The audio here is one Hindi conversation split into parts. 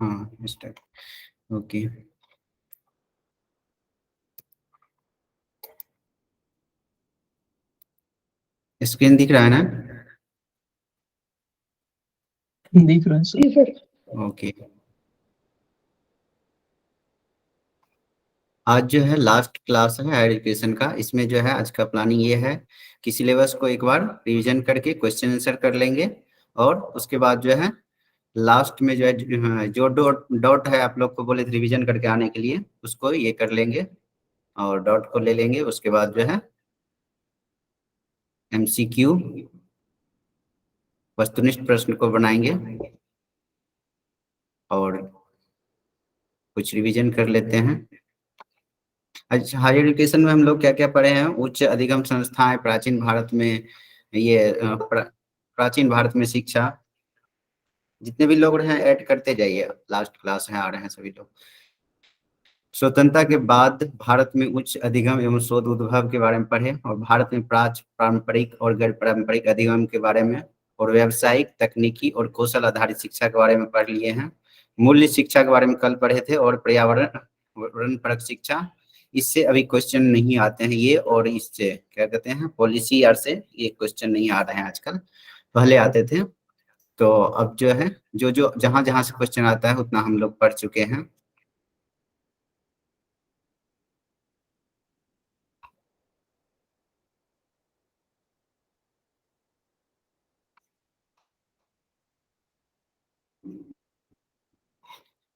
हाँ इस टाइप। ओके, स्क्रीन दिख रहा है ना? दिख रहा है सर। ओके, आज जो है लास्ट क्लास है हायर एजुकेशन का। इसमें जो है आज का प्लानिंग ये है कि सिलेबस को एक बार रिवीजन करके क्वेश्चन आंसर कर लेंगे, और उसके बाद जो है लास्ट में जो है जो डॉट डॉट है आप लोग को बोले थे रिवीजन करके आने के लिए, उसको ये कर लेंगे और डॉट को ले लेंगे। उसके बाद जो है एमसीक्यू वस्तुनिष्ठ प्रश्न को बनाएंगे और कुछ रिवीजन कर लेते हैं। अच्छा, हायर एजुकेशन में हम लोग क्या क्या पढ़े हैं? उच्च अधिगम संस्थाएं प्राचीन भारत में, ये प्राचीन भारत में शिक्षा। जितने भी लोग हैं ऐड करते जाइए, लास्ट क्लास है आ रहे हैं सभी लोग। स्वतंत्रता के बाद भारत में उच्च अधिगम एवं शोध उद्भव के बारे में पढ़े, और भारत में पारंपरिक और गैर पारंपरिक अधिगम के बारे में, और व्यावसायिक तकनीकी और कौशल आधारित शिक्षा के बारे में पढ़ लिए हैं। मूल्य शिक्षा के बारे में कल पढ़े थे, और पर्यावरण परक शिक्षा, इससे अभी क्वेश्चन नहीं आते हैं ये, और इससे क्या कहते हैं पॉलिसी आर से ये क्वेश्चन नहीं आ रहे हैं आजकल, पहले आते थे। तो अब जो है जो जो जहां जहां से क्वेश्चन आता है उतना हम लोग पढ़ चुके हैं।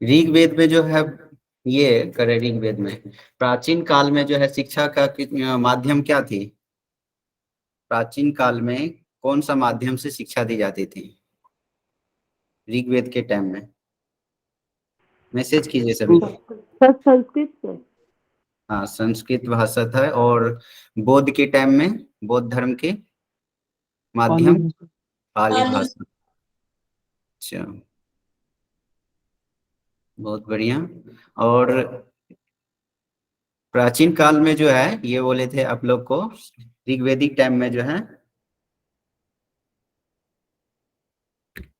ऋग्वेद में जो है ये करे, ऋग्वेद में प्राचीन काल में जो है शिक्षा का माध्यम क्या थी? प्राचीन काल में कौन सा माध्यम से शिक्षा दी जाती थी ऋग्वेद के टाइम में? मैसेज कीजिए सभी लोग। सर संस्कृत से। हाँ, संस्कृत भाषा था। और बौद्ध के टाइम में, बौद्ध धर्म के माध्यम पाली भाषा। अच्छा, बहुत बढ़िया। और प्राचीन काल में जो है ये बोले थे आप लोग को, ऋग्वेदिक टाइम में जो है,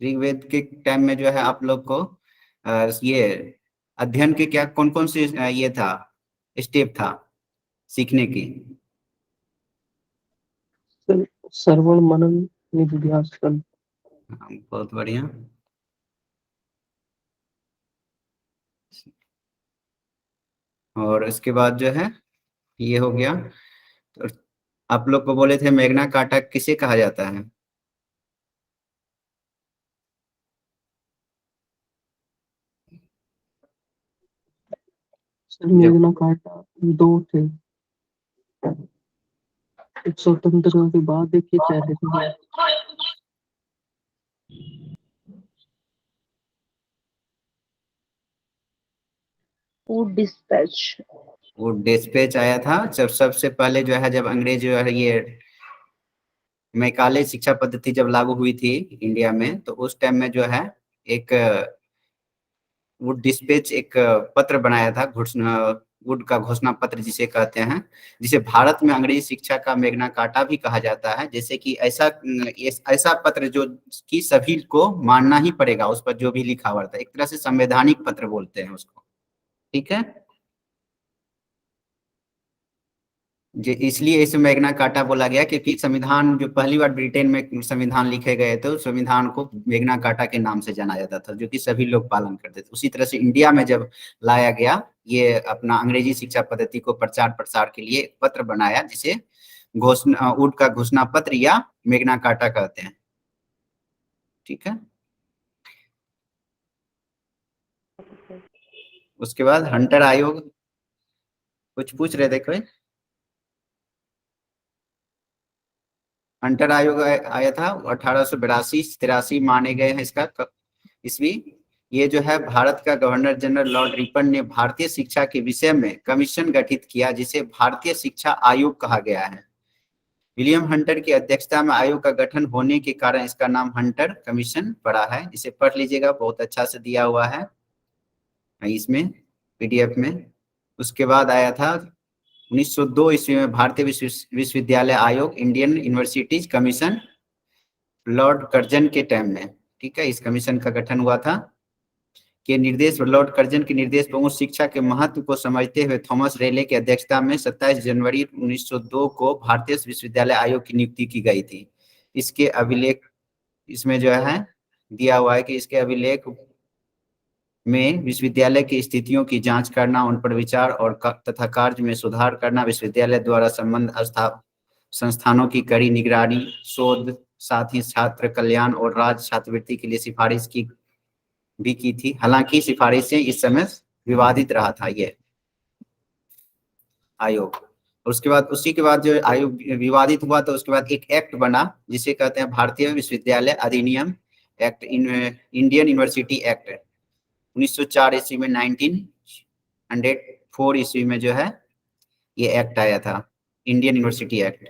ऋग्वेद के टाइम में जो है आप लोग को ये अध्ययन के क्या कौन कौन से ये था, स्टेप था सीखने की? श्रवण मनन निधिध्यासन। हाँ, बहुत बढ़िया। और इसके बाद जो है ये हो गया। तो आप लोग को बोले थे मेगना कार्टा किसे कहा जाता है? सर मेघना कार्टा दो थे, एक स्वतंत्रता के बाद एक ये पहले थे। Food dispatch. वो डिस्पैच आया था जब सबसे पहले जो है, जब अंग्रेज जो है ये मैकाले शिक्षा पद्धति जब लागू हुई थी इंडिया में, तो उस टाइम में जो है एक वुड डिस्पैच एक पत्र बनाया था, घोषणा, वुड का घोषणा पत्र जिसे कहते हैं, जिसे भारत में अंग्रेजी शिक्षा का मेग्ना कार्टा भी कहा जाता है। जैसे कि ऐसा पत्र जो कि सभी को मानना ही पड़ेगा, उस पर जो भी लिखा हुआ था, एक तरह से संवैधानिक पत्र बोलते हैं उसको। ठीक है, इसलिए इसे मैग्ना कार्टा बोला गया, क्योंकि संविधान जो पहली बार ब्रिटेन में संविधान लिखे गए थे, उस संविधान को मैग्ना कार्टा के नाम से जाना जाता था, जो कि सभी लोग पालन करते थे। उसी तरह से इंडिया में जब लाया गया, ये अपना अंग्रेजी शिक्षा पद्धति को प्रचार प्रसार के लिए एक पत्र बनाया, जिसे घोषणा, वुड का घोषणा पत्र या मैग्ना कार्टा कहते हैं। ठीक है, उसके बाद हंटर आयोग, कुछ पूछ रहे थे कोई? हंटर आयोग आया था 1882-83 माने गए हैं इसका ईस्वी। ये जो है भारत का गवर्नर जनरल लॉर्ड रिपन ने भारतीय शिक्षा के विषय में कमीशन गठित किया, जिसे भारतीय शिक्षा आयोग कहा गया है। विलियम हंटर की अध्यक्षता में आयोग का गठन होने के कारण इसका नाम हंटर कमीशन पड़ा है। इसे पढ़ लीजिएगा, बहुत अच्छा से दिया हुआ है इसमें पीडीएफ में। उसके बाद आया था 1902 ईस्वी में भारतीय विश्वविद्यालय आयोग, Indian universities commission, Lord Curzon के टाइम में। ठीक है, इस कमीशन का गठन हुआ था के निर्देश, लॉर्ड कर्जन के निर्देश पर उच्च शिक्षा के महत्व को समझते हुए थॉमस रेले की अध्यक्षता में 27 जनवरी 1902 को भारतीय विश्वविद्यालय आयोग की नियुक्ति की गई थी। इसके अभिलेख इसमें जो है दिया हुआ है कि इसके अभिलेख में विश्वविद्यालय की स्थितियों की जांच करना, उन पर विचार और तथा कार्य में सुधार करना, विश्वविद्यालय द्वारा संबंध संस्थानों की कड़ी निगरानी, शोध, साथ ही छात्र कल्याण और राज्य छात्रवृत्ति के लिए सिफारिश की थी। हालांकि सिफारिशें इस समय विवादित रहा था ये आयोग। उसके बाद उसी के बाद जो आयोग विवादित हुआ तो उसके बाद एक एक्ट बना जिसे कहते हैं भारतीय विश्वविद्यालय अधिनियम एक्ट, इंडियन यूनिवर्सिटी एक्ट 1904 ईस्वी में, 1904 ईस्वी में जो है ये एक्ट आया था, इंडियन यूनिवर्सिटी एक्ट।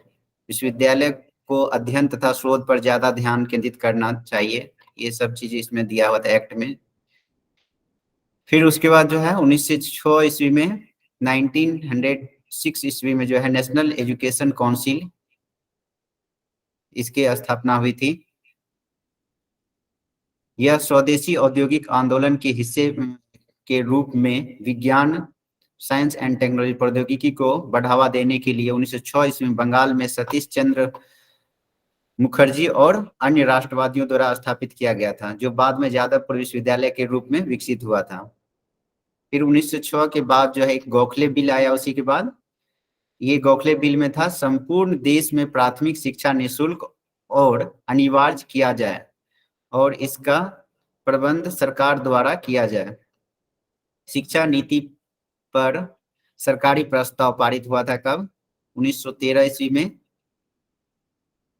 विश्वविद्यालय को अध्ययन तथा शोध पर ज्यादा ध्यान केंद्रित करना चाहिए, ये सब चीजें इसमें दिया हुआ था एक्ट में। फिर उसके बाद जो है 1906 ईस्वी में, 1906 ईस्वी में जो है नेशनल एजुकेशन काउंसिल, इसकी स्थापना हुई थी। यह स्वदेशी औद्योगिक आंदोलन के हिस्से के रूप में विज्ञान, साइंस एंड टेक्नोलॉजी, प्रौद्योगिकी को बढ़ावा देने के लिए 1906 ईस्वी में बंगाल में सतीश चंद्र मुखर्जी और अन्य राष्ट्रवादियों द्वारा स्थापित किया गया था, जो बाद में जादवपुर विश्वविद्यालय के रूप में विकसित हुआ था। फिर 1906 के बाद जो है एक गोखले बिल आया। उसी के बाद ये गोखले बिल में था संपूर्ण देश में प्राथमिक शिक्षा निःशुल्क और अनिवार्य किया जाए और इसका प्रबंध सरकार द्वारा किया जाए। शिक्षा नीति पर सरकारी प्रस्ताव पारित हुआ था कब? 1913 ईस्वी में।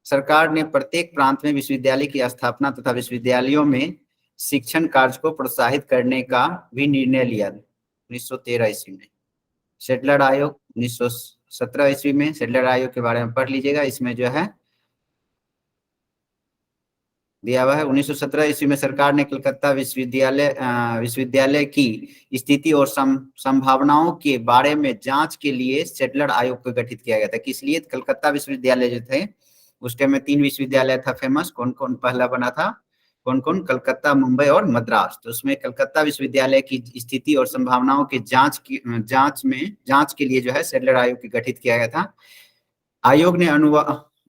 सरकार ने प्रत्येक प्रांत में विश्वविद्यालय की स्थापना तथा विश्वविद्यालयों में शिक्षण कार्य को प्रोत्साहित करने का भी निर्णय लिया 1913 ईस्वी में। सेटलर आयोग 1917 ईस्वी में, सेटलर आयोग के बारे में पढ़ लीजिएगा, इसमें जो है दिया हुआ है। 1917 ईस्वी में सरकार ने कलकत्ता विश्वविद्यालय की स्थिति और संभावनाओं के बारे में जांच के लिए सेटलर आयोग को गठित किया गया था। किस लिए? कलकत्ता विश्वविद्यालय जो थे उस टाइम में 3 विश्वविद्यालय था फेमस। कौन कौन पहला बना था? कौन कौन? कलकत्ता, मुंबई और मद्रास। तो उसमें कलकत्ता विश्वविद्यालय की स्थिति और संभावनाओं के जांच के लिए जो है सेटलर आयोग की गठित किया गया था। आयोग ने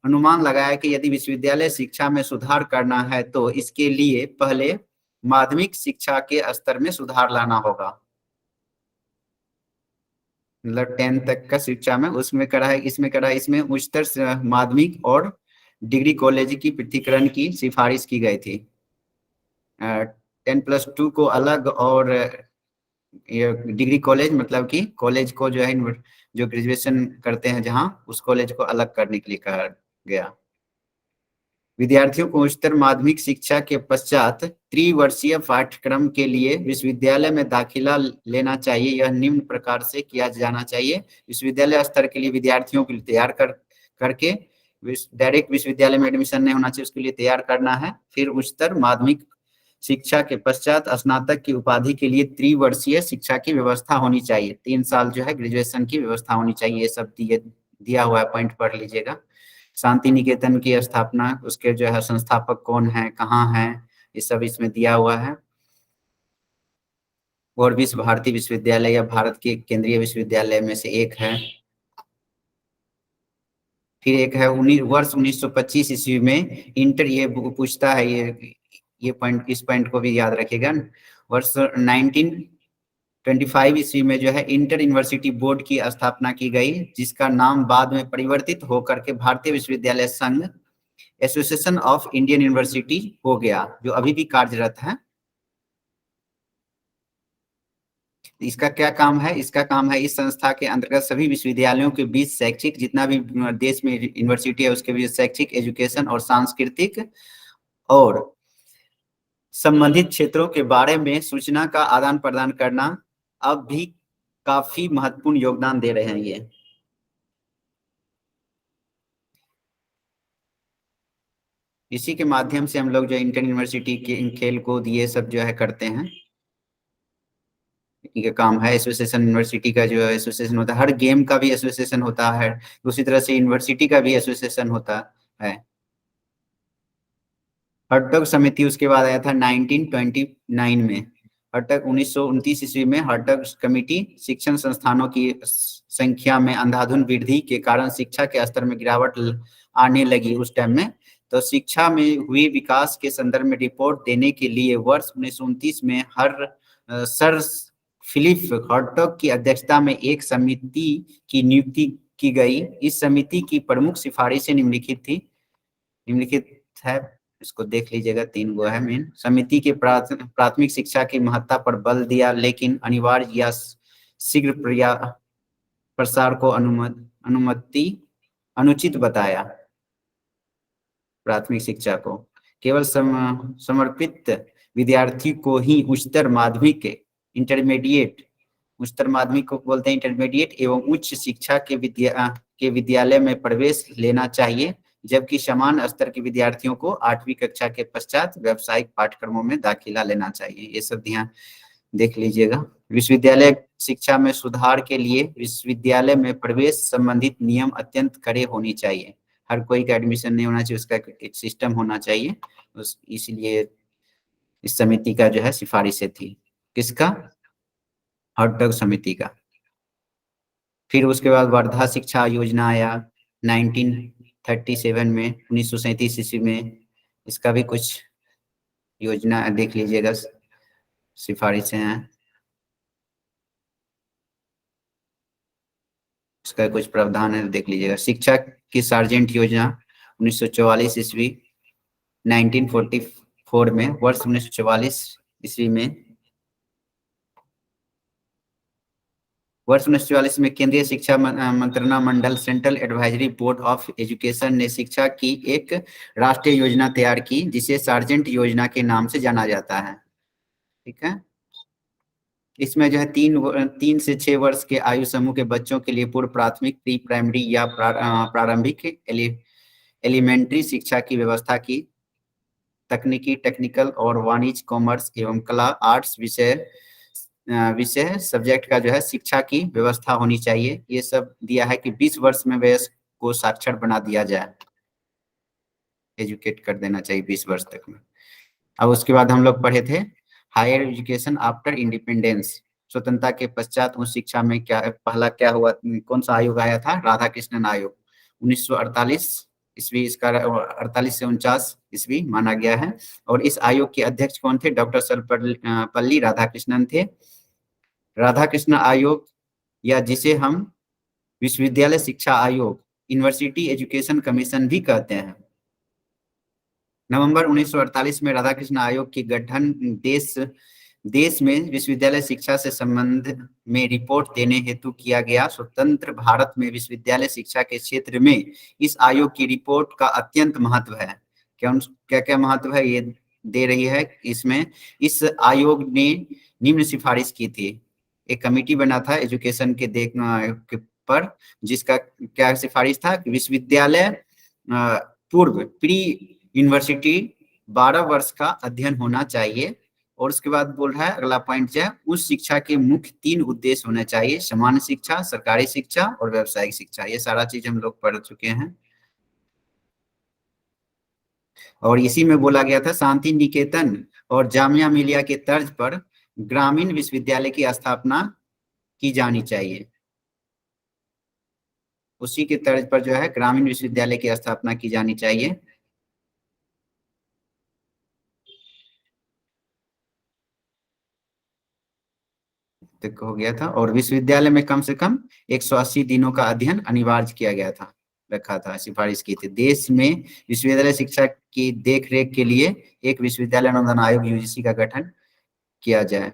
अनुमान लगाया कि यदि विश्वविद्यालय शिक्षा में सुधार करना है तो इसके लिए पहले माध्यमिक शिक्षा के स्तर में सुधार लाना होगा, मतलब 10 तक का शिक्षा में उसमें करा है, इसमें उच्चतर माध्यमिक और डिग्री कॉलेज की पृथकीकरण की सिफारिश की गई थी। 10+2 को अलग और डिग्री कॉलेज मतलब कि कॉलेज को जो है जो ग्रेजुएशन करते हैं जहां, उस कॉलेज को अलग करने के लिए कहा गया। विद्यार्थियों को उच्चतर माध्यमिक शिक्षा के पश्चात त्रिवर्षीय पाठ्यक्रम के लिए विश्वविद्यालय में दाखिला लेना चाहिए। यह निम्न प्रकार से किया जाना चाहिए। विश्वविद्यालय स्तर के लिए विद्यार्थियों को तैयार करके डायरेक्ट विश्वविद्यालय में एडमिशन नहीं होना चाहिए, उसके लिए तैयार करना है। फिर उच्चतर माध्यमिक शिक्षा के पश्चात स्नातक की उपाधि के लिए त्रिवर्षीय शिक्षा की व्यवस्था होनी चाहिए। 3 साल जो है ग्रेजुएशन की व्यवस्था होनी चाहिए। ये सब दिया हुआ है, पॉइंट पढ़ लीजिएगा। शांति निकेतन की स्थापना, उसके जो है संस्थापक कौन है, कहाँ है, ये सब इसमें दिया हुआ है। और विश्व भारती विश्वविद्यालय या भारत के केंद्रीय विश्वविद्यालय में से एक है। फिर एक है वर्ष 1925 ईस्वी में इंटर, ये पूछता है, ये पॉइंट, इस पॉइंट को भी याद रखिएगा। वर्ष 1925 ईस्वी में जो है इंटर यूनिवर्सिटी बोर्ड की स्थापना की गई, जिसका नाम बाद में परिवर्तित होकर के भारतीय विश्वविद्यालय संघ, एसोसिएशन ऑफ इंडियन यूनिवर्सिटी हो गया, जो अभी भी कार्यरत है। इसका क्या काम है? इसका काम है इस संस्था के अंतर्गत सभी विश्वविद्यालयों के बीच शैक्षिक, जितना भी देश में यूनिवर्सिटी है उसके बीच शैक्षिक, एजुकेशन और सांस्कृतिक और संबंधित क्षेत्रों के बारे में सूचना का आदान प्रदान करना। अब भी काफी महत्वपूर्ण योगदान दे रहे हैं ये। इसी के माध्यम से हम लोग जो इंटर यूनिवर्सिटी के खेल कूद ये सब जो है करते हैं, ये काम है। एसोसिएशन यूनिवर्सिटी का जो एसोसिएशन होता है, हर गेम का भी एसोसिएशन होता है, दूसरी तरह से यूनिवर्सिटी का भी एसोसिएशन होता है। हर्टग समिति उसके बाद आया था 1929 में। हर्टग 1929 ईस्वी में हर्टग कमेटी शिक्षण संस्थानों की संख्या में अंधाधुंध वृद्धि के कारण शिक्षा के स्तर में गिरावट आने लगी उस टाइम में। तो शिक्षा में हुई विकास के संदर्भ में रिपोर्ट देने के लिए वर्ष 1929 में सर फिलिप हर्टग की अध्यक्षता में एक समिति की नियुक्ति की गई। इस समिति की प्रमुख सिफारिशें निम्नलिखित है, इसको देख लीजिएगा, 3 गो है मेन। समिति के प्राथमिक शिक्षा की महत्ता पर बल दिया, लेकिन अनिवार्य या शीघ्र प्रसार को अनुचित बताया। प्राथमिक शिक्षा को केवल समर्पित विद्यार्थी को ही उच्चतर माध्यमिक को बोलते हैं इंटरमीडिएट एवं उच्च शिक्षा के विद्यालय में प्रवेश लेना चाहिए, जबकि समान स्तर के विद्यार्थियों को 8वीं कक्षा के पश्चात व्यावसायिक पाठ्यक्रमों में दाखिला लेना चाहिए। ये सब ध्यान देख लीजिएगा। विश्वविद्यालय शिक्षा में सुधार के लिए विश्वविद्यालय में प्रवेश संबंधित नियम अत्यंत कड़े होने चाहिए। हर कोई का एडमिशन नहीं होना चाहिए, उसका एक सिस्टम होना चाहिए। इसलिए इस समिति का जो है सिफारिशें थी। किसका? हर्टग समिति का। फिर उसके बाद वर्धा शिक्षा योजना आया 1937 में, 1937 ईस्वी में। इसका भी कुछ योजना देख लीजिएगा, सिफारिशें हैं। इसका कुछ प्रावधान है, देख लीजिएगा। शिक्षा की सार्जेंट योजना 1944 ईस्वी 1944 में, वर्ष 1944 ईस्वी में। वर्ष 1944 में केंद्रीय शिक्षा मंत्रणा मंडल central advisory board of education ने शिक्षा की एक राष्ट्रीय योजना तैयार की, जिसे सार्जेंट योजना के नाम से जाना जाता है। ठीक है। इसमें जो है 3 से 6 वर्ष के आयु समूह के बच्चों के लिए पूर्व प्राथमिक, प्री प्राइमरी या प्रारंभिक एलिमेंट्री शिक्षा की व्यवस्था की। तकनीकी, टेक्निकल और वाणिज्य, कॉमर्स एवं कला, आर्ट्स विषय सब्जेक्ट का जो है शिक्षा की व्यवस्था होनी चाहिए। ये सब दिया है कि 20 वर्ष में वयस्क को साक्षर बना दिया जाए, एजुकेट कर देना चाहिए 20 वर्ष तक में। अब उसके बाद हम लोग पढ़े थे हायर एजुकेशन आफ्टर इंडिपेंडेंस। स्वतंत्रता के पश्चात उच्च शिक्षा में पहला क्या हुआ, कौन सा आयोग आया था? राधा कृष्णन आयोग 1948 ईस्वी। इसका 48 से 49 ईस्वी माना गया है। और इस आयोग के अध्यक्ष कौन थे? डॉक्टर सर्वपल्ली राधाकृष्णन थे। राधाकृष्ण आयोग, या जिसे हम विश्वविद्यालय शिक्षा आयोग, यूनिवर्सिटी एजुकेशन कमीशन भी कहते हैं। नवंबर 1948 में राधाकृष्ण आयोग के गठन देश में विश्वविद्यालय शिक्षा से संबंध में रिपोर्ट देने हेतु किया गया। स्वतंत्र भारत में विश्वविद्यालय शिक्षा के क्षेत्र में इस आयोग की रिपोर्ट का अत्यंत महत्व है। क्या क्या महत्व है ये दे रही है इसमें। इस आयोग ने निम्न सिफारिश की थी। एक कमेटी बना था एजुकेशन के पर, जिसका क्या सिफारिश था? विश्वविद्यालय पूर्व प्री यूनिवर्सिटी 12 वर्ष का अध्ययन होना चाहिए। और उसके बाद बोल रहा है अगला पॉइंट जो है, उस शिक्षा के मुख्य 3 उद्देश्य होने चाहिए: सामान्य शिक्षा, सरकारी शिक्षा और व्यावसायिक शिक्षा। ये सारा चीज हम लोग पढ़ चुके हैं। और इसी में बोला गया था शांति निकेतन और जामिया मिलिया के तर्ज पर ग्रामीण विश्वविद्यालय की स्थापना की जानी चाहिए। उसी के तर्ज पर जो है ग्रामीण विश्वविद्यालय की स्थापना की जानी चाहिए। तक हो गया था। और विश्वविद्यालय में कम से कम 180 दिनों का अध्ययन अनिवार्य किया गया था, रखा था, सिफारिश की थी। देश में विश्वविद्यालय शिक्षा की देखरेख के लिए एक विश्वविद्यालय अनुदान आयोग यूजीसी का गठन किया जाए।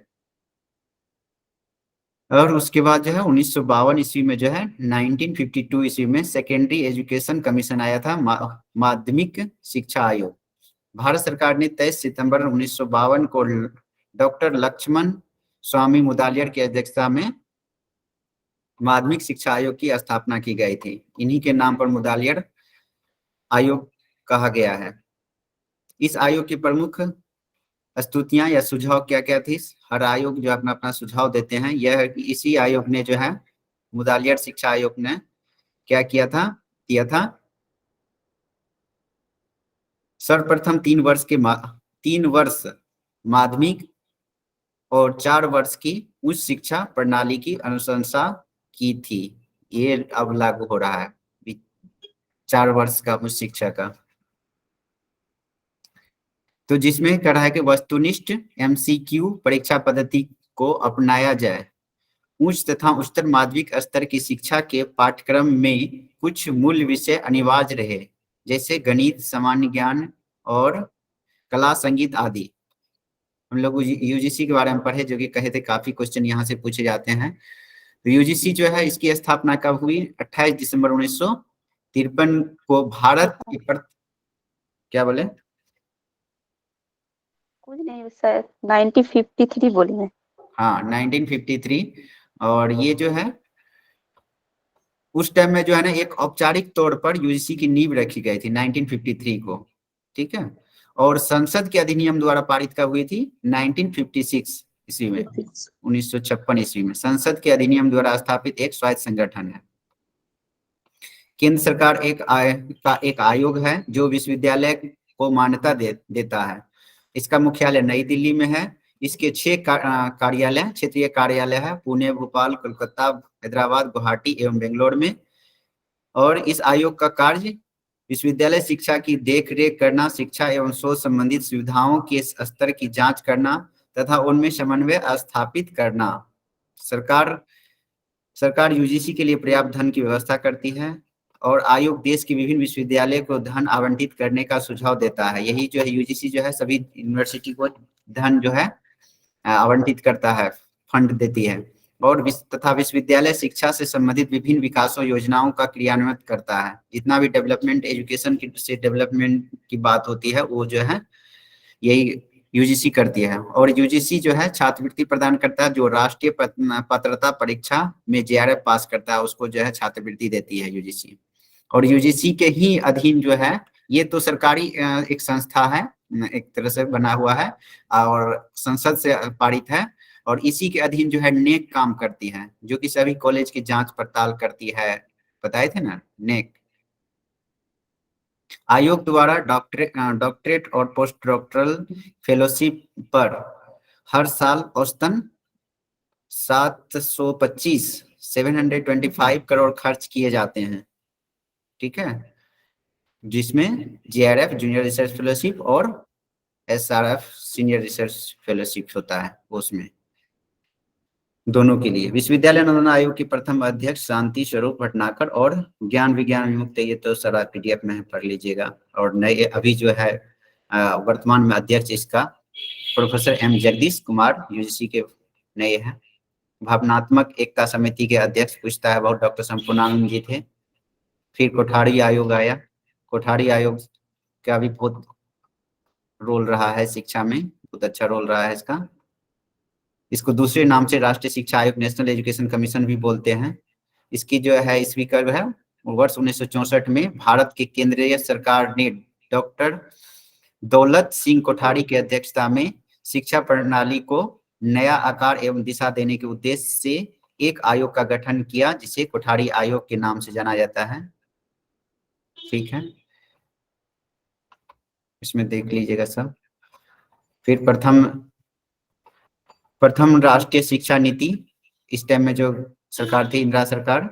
और उसके बाद जो है 1952 ईस्वी में जो है 1952 ईस्वी में सेकेंडरी एजुकेशन कमीशन आया था, माध्यमिक शिक्षा आयोग। भारत सरकार ने 23 सितंबर 1952 को डॉक्टर लक्ष्मण स्वामी मुदालियर की अध्यक्षता में माध्यमिक शिक्षा आयोग की स्थापना की गई थी। इन्हीं के नाम पर मुदालियर आयोग कहा गया है। इस आयोग की प्रमुख स्तुतियां या सुझाव क्या क्या थी? हर आयोग जो अपना अपना सुझाव देते हैं। यह है कि इसी आयोग ने जो है, मुदालियर शिक्षा आयोग ने क्या किया था सर्वप्रथम 3 वर्ष माध्यमिक और 4 वर्ष की उच्च शिक्षा प्रणाली की अनुशंसा की थी। ये अब लागू हो रहा है 4 वर्ष का उच्च शिक्षा का। तो जिसमें कह रहा है कि वस्तुनिष्ठ एमसीक्यू परीक्षा पद्धति को अपनाया जाए। उच्च तथा उच्चतर माध्यमिक स्तर की शिक्षा के पाठ्यक्रम में कुछ मूल विषय अनिवार्य रहे, जैसे गणित, सामान्य ज्ञान और कला, संगीत आदि। हम लोग यूजीसी के बारे में पढ़े, जो कि कहे थे काफी क्वेश्चन यहाँ से पूछे जाते हैं। तो यूजीसी जो है, इसकी स्थापना कब हुई? 28 दिसंबर 1953 को भारत की क्या बोले? कुछ नहीं सर, 1953 बोली है। हाँ, 1953। और ये जो है उस टाइम में जो है ना, एक औपचारिक तौर पर यूजीसी की नींव रखी गई थी 1953 को, ठीक है। और संसद के अधिनियम द्वारा पारित कब हुई थी? 1956 ईस्वी में, 1956 ईस्वी में संसद के अधिनियम द्वारा स्थापित एक स्वायत्त संगठन है। केंद्र सरकार एक आयोग है जो विश्वविद्यालय को मान्यता देता है। इसका मुख्यालय नई दिल्ली में है। इसके 6 कार्यालय, क्षेत्रीय कार्यालय है, पुणे, भोपाल, कोलकाता, हैदराबाद, गुवाहाटी एवं बेंगलोर में। और इस आयोग का कार्य विश्वविद्यालय शिक्षा की देखरेख करना, शिक्षा एवं शोध संबंधित सुविधाओं के स्तर की जांच करना तथा उनमें समन्वय स्थापित करना। सरकार यूजीसी के लिए पर्याप्त धन की व्यवस्था करती है और आयोग देश के विभिन्न विश्वविद्यालय को धन आवंटित करने का सुझाव देता है। यही जो है यूजीसी जो है सभी यूनिवर्सिटी को धन जो है आवंटित करता है, फंड देती है। और तथा विश्वविद्यालय शिक्षा से संबंधित विभिन्न विकासों योजनाओं का क्रियान्वयन करता है। जितना भी डेवलपमेंट, एजुकेशन की से डेवलपमेंट की बात होती है, वो जो है यही यूजीसी करती है। और यूजीसी जो है छात्रवृत्ति प्रदान करता है। जो राष्ट्रीय पात्रता परीक्षा में जेआरएफ पास करता है, उसको जो है छात्रवृत्ति देती है यूजीसी। और यूजीसी के ही अधीन जो है, ये तो सरकारी एक संस्था है, एक तरह से बना हुआ है और संसद से पारित है। और इसी के अधीन जो है नेक काम करती है, जो कि सभी कॉलेज की जांच पड़ताल करती है। बताए थे ना, नेक। आयोग द्वारा डॉक्टरेट और पोस्ट डॉक्टरल फेलोशिप पर हर साल औसतन 725 करोड़ खर्च किए जाते हैं, ठीक है। जिसमें जेआरएफ जूनियर रिसर्च फेलोशिप और एसआरएफ सीनियर रिसर्च फेलोशिप होता है, उसमें दोनों के लिए। विश्वविद्यालय अनुदान आयोग के प्रथम अध्यक्ष शांति स्वरूप भटनागर और ज्ञान विज्ञान विमुक्त, ये तो सारा पीडीएफ में पढ़ लीजिएगा। और नए अभी जो है वर्तमान में अध्यक्ष इसका professor M Jagdish Kumar UGC के नए हैं। भावनात्मक एकता समिति के अध्यक्ष पूछता है बहुत, डॉक्टर संपूर्णानंद जी थे। फिर कोठारी आयोग आया। कोठारी आयोग का भी बहुत रोल रहा है शिक्षा में, बहुत अच्छा रोल रहा है इसका। इसको दूसरे नाम से राष्ट्रीय शिक्षा आयोग, नेशनल एजुकेशन कमीशन भी बोलते हैं। इसकी जो है स्पीकर है वर्ष 1964 में भारत की केंद्रीय सरकार ने डॉक्टर दौलत सिंह कोठारी की अध्यक्षता में शिक्षा प्रणाली को नया आकार एवं दिशा देने के उद्देश्य से एक आयोग का गठन किया, जिसे कोठारी आयोग के नाम से जाना जाता है, ठीक है। इसमें देख लीजिएगा सब। फिर प्रथम राष्ट्रीय शिक्षा नीति, इस टाइम में जो सरकार थी, इंदिरा सरकार,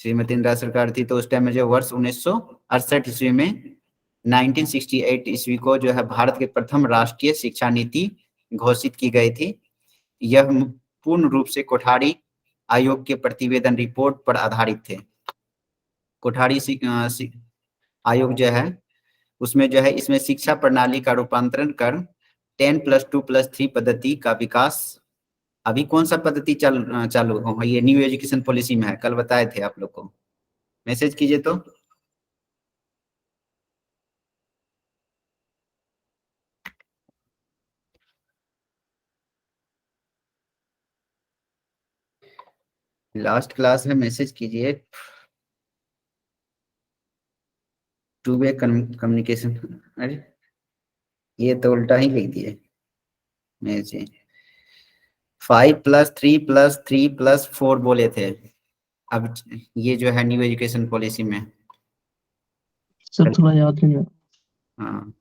श्रीमती इंदिरा सरकार थी, तो उस टाइम में जो वर्ष 1968 ईस्वी में 1968 ईस्वी को जो है भारत के प्रथम राष्ट्रीय शिक्षा नीति घोषित की गई थी। यह पूर्ण रूप से कोठारी आयोग के प्रतिवेदन रिपोर्ट पर आधारित थे। कोठारी आयोग जो है उसमें जो है इसमें शिक्षा प्रणाली का रूपांतरण कर 10+2+3 पद्धति का विकास। अभी कौन सा पद्धति चालू हो? ये न्यू एजुकेशन पॉलिसी में है, कल बताए थे आप लोग को, मैसेज कीजिए तो। लास्ट क्लास में मैसेज कीजिए। टू वे कम्युनिकेशन, अरे ये तो उल्टा ही लिख दिए। मैसेज 5+3+3+4 बोले थे, अब ये जो है न्यू एजुकेशन पॉलिसी में। सर थोड़ा याद नहीं है। हाँ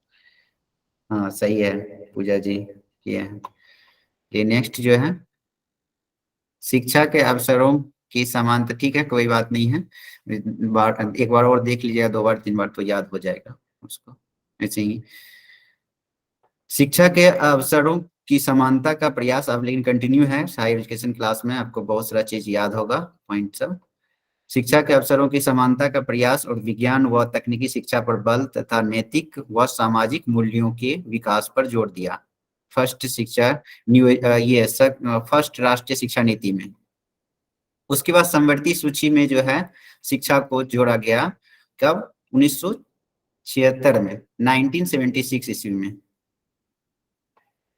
हाँ, सही है, पूजा जी किए हैं। ये नेक्स्ट जो है शिक्षा के अवसरों की समानता, ठीक है कोई बात नहीं है, एक बार और देख लीजिएगा, 2 बार 3 बार तो याद हो जाएगा उसको। ऐसे ही शिक्षा के अवसरों की समानता का प्रयास अब लेकिन कंटिन्यू है, हायर एजुकेशन क्लास में आपको बहुत सारा चीज याद होगा पॉइंट सब। शिक्षा के अवसरों की समानता का प्रयास और विज्ञान व तकनीकी शिक्षा पर बल तथा नैतिक व सामाजिक मूल्यों के विकास पर जोर दिया। फर्स्ट शिक्षा फर्स्ट राष्ट्रीय शिक्षा नीति में। उसके बाद समवर्ती सूची में जो है शिक्षा को जोड़ा गया, कब? 1976 में, 1976 ईस्वी में।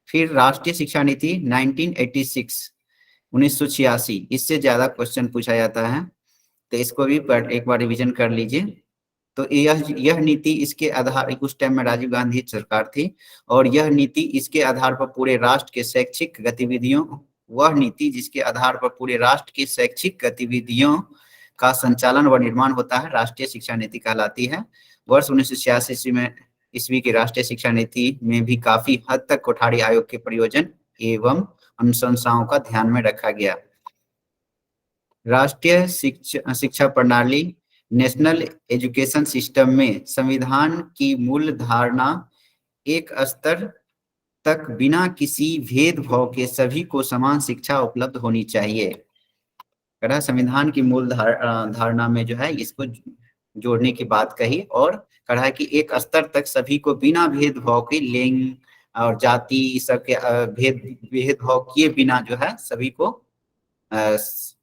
फिर राष्ट्रीय शिक्षा नीति 1986, 1986, इससे ज्यादा क्वेश्चन पूछा जाता है तो इसको भी एक बार रिवीजन कर लीजिए। तो यह नीति इसके आधार, उस टाइम में राजीव गांधी सरकार थी, और यह नीति इसके आधार पर पूरे राष्ट्र के शैक्षिक गतिविधियों, वह नीति जिसके आधार पर पूरे राष्ट्र की शैक्षिक गतिविधियों का संचालन व निर्माण होता है, राष्ट्रीय शिक्षा नीति कहलाती है। वर्ष 1986 में ईस्वी की राष्ट्रीय शिक्षा नीति में भी काफी हद तक कोठारी आयोग के प्रयोजन एवं अनुशंसाओं का ध्यान में रखा गया। राष्ट्रीय शिक्षा प्रणाली, नेशनल एजुकेशन सिस्टम में संविधान की मूल धारणा एक स्तर तक बिना किसी भेदभाव के सभी को समान शिक्षा उपलब्ध होनी चाहिए। कहा संविधान की मूल धारणा में जो है इसको जोड़ने की बात कही, और कहा है कि एक स्तर तक सभी को बिना भेदभाव के, लिंग और जाति सब के भेदभाव किए बिना जो है सभी को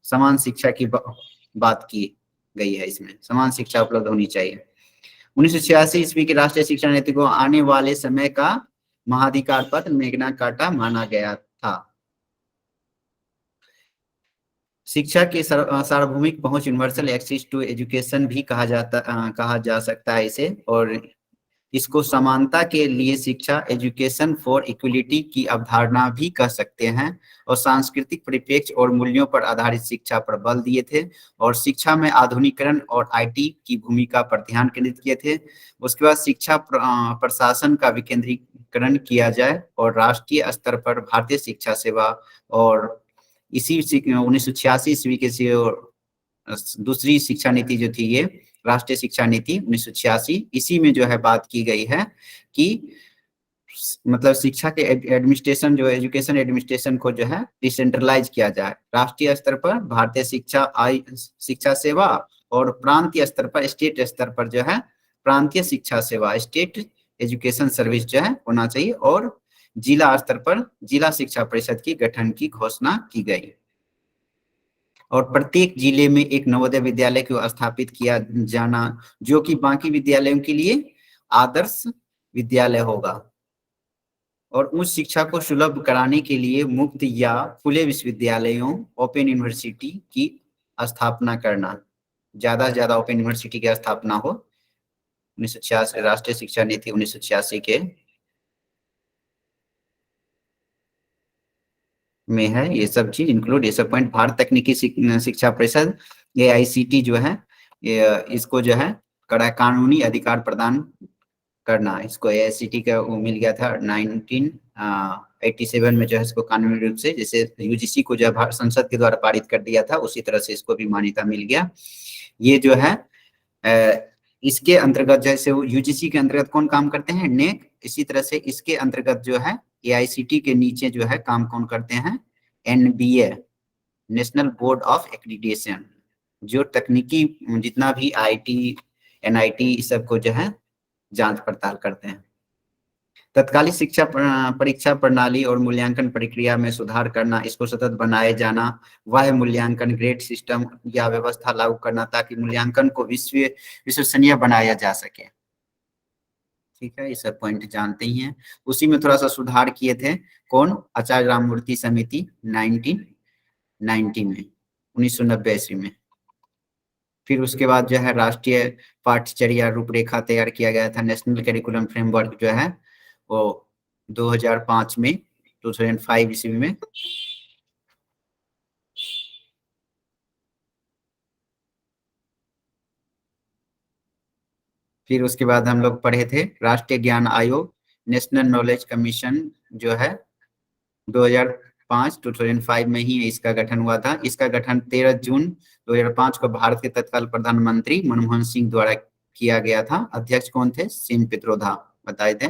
समान शिक्षा की बात की गई है। इसमें समान शिक्षा उपलब्ध होनी चाहिए। 1986 ईस्वी की राष्ट्रीय शिक्षा नीति को आने वाले समय का महाधिकार पत्र, मैग्ना कार्टा माना गया था। शिक्षा की सार्वभौमिक पहुंच, यूनिवर्सल एक्सेस टू एजुकेशन भी कहा जा सकता है इसे, और इसको समानता के लिए शिक्षा, एजुकेशन फॉर इक्वलिटी की अवधारणा भी कह सकते हैं, और सांस्कृतिक परिप्रेक्ष्य और मूल्यों पर आधारित शिक्षा पर बल दिए थे, और शिक्षा में आधुनिकीकरण और आईटी की भूमिका पर ध्यान केंद्रित किए थे। उसके बाद शिक्षा प्रशासन का विकेंद्रीकरण किया जाए, और राष्ट्रीय स्तर पर भारतीय शिक्षा सेवा, और इसी 1986 ईस्वी के दूसरी शिक्षा नीति जो थी, ये राष्ट्रीय शिक्षा नीति 1986, इसी में जो है बात की गई है कि मतलब शिक्षा के एडमिनिस्ट्रेशन, जो एजुकेशन एडमिनिस्ट्रेशन को जो है डिसेंट्रलाइज किया जाए। राष्ट्रीय स्तर पर भारतीय शिक्षा सेवा, और प्रांतीय स्तर पर, स्टेट स्तर पर जो है प्रांतीय शिक्षा सेवा, स्टेट एजुकेशन सर्विस जो है होना चाहिए, और जिला स्तर पर जिला शिक्षा परिषद की गठन की घोषणा की गई, और प्रत्येक जिले में एक नवोदय विद्यालय को स्थापित किया जाना, जो कि बाकी विद्यालयों के लिए आदर्श विद्यालय होगा। और उच्च शिक्षा को सुलभ कराने के लिए मुक्त या खुले विश्वविद्यालयों, ओपन यूनिवर्सिटी की स्थापना करना, ज्यादा से ज्यादा ओपन यूनिवर्सिटी की स्थापना हो। 1986 राष्ट्रीय शिक्षा नीति 1986 के में है ये सब चीज इंक्लूड, ये सब पॉइंट। भारत तकनीकी शिक्षा परिषद, AICT जो है, इसको जो है कड़ा कानूनी अधिकार प्रदान करना, इसको AICT का वो मिल गया था 1987 में जो है इसको कानूनी रूप से, जैसे UGC को जो है संसद के द्वारा पारित कर दिया था, उसी तरह से इसको भी मान्यता मिल गया। ये जो है इसके अंतर्गत, जैसे UGC के अंतर्गत कौन काम करते हैं? नेक। इसी तरह से इसके अंतर्गत जो है AICT के नीचे जो है काम कौन करते हैं? NBA, national board of accreditation, जो तकनीकी जितना भी IT, NIT इस सब को जो है जांच पड़ताल करते हैं। तत्कालिक शिक्षा परीक्षा प्रणाली और मूल्यांकन प्रक्रिया में सुधार करना, इसको सतत बनाए जाना, वह मूल्यांकन ग्रेड सिस्टम या व्यवस्था लागू करना, ताकि मूल्यांकन को विश्वसनीय बनाया जा सके। ठीक है, ये सब पॉइंट जानते ही हैं। उसी में थोड़ा सा सुधार किए थे कौन? आचार्य राममूर्ति समिति 1990 में, 1990 ईस्वी में। फिर उसके बाद जो है राष्ट्रीय पाठ्यचर्या रूपरेखा तैयार किया गया था, नेशनल करिकुलम फ्रेमवर्क जो है वो 2005 में, 2005 ईस्वी में। फिर उसके बाद हम लोग पढ़े थे राष्ट्रीय ज्ञान आयोग, नेशनल नॉलेज कमीशन जो है 2005 में ही इसका गठन हुआ था। इसका गठन 13 जून 2005 को भारत के तत्काल प्रधानमंत्री मनमोहन सिंह द्वारा किया गया था। अध्यक्ष कौन थे? सिम पित्रोदा बताए थे।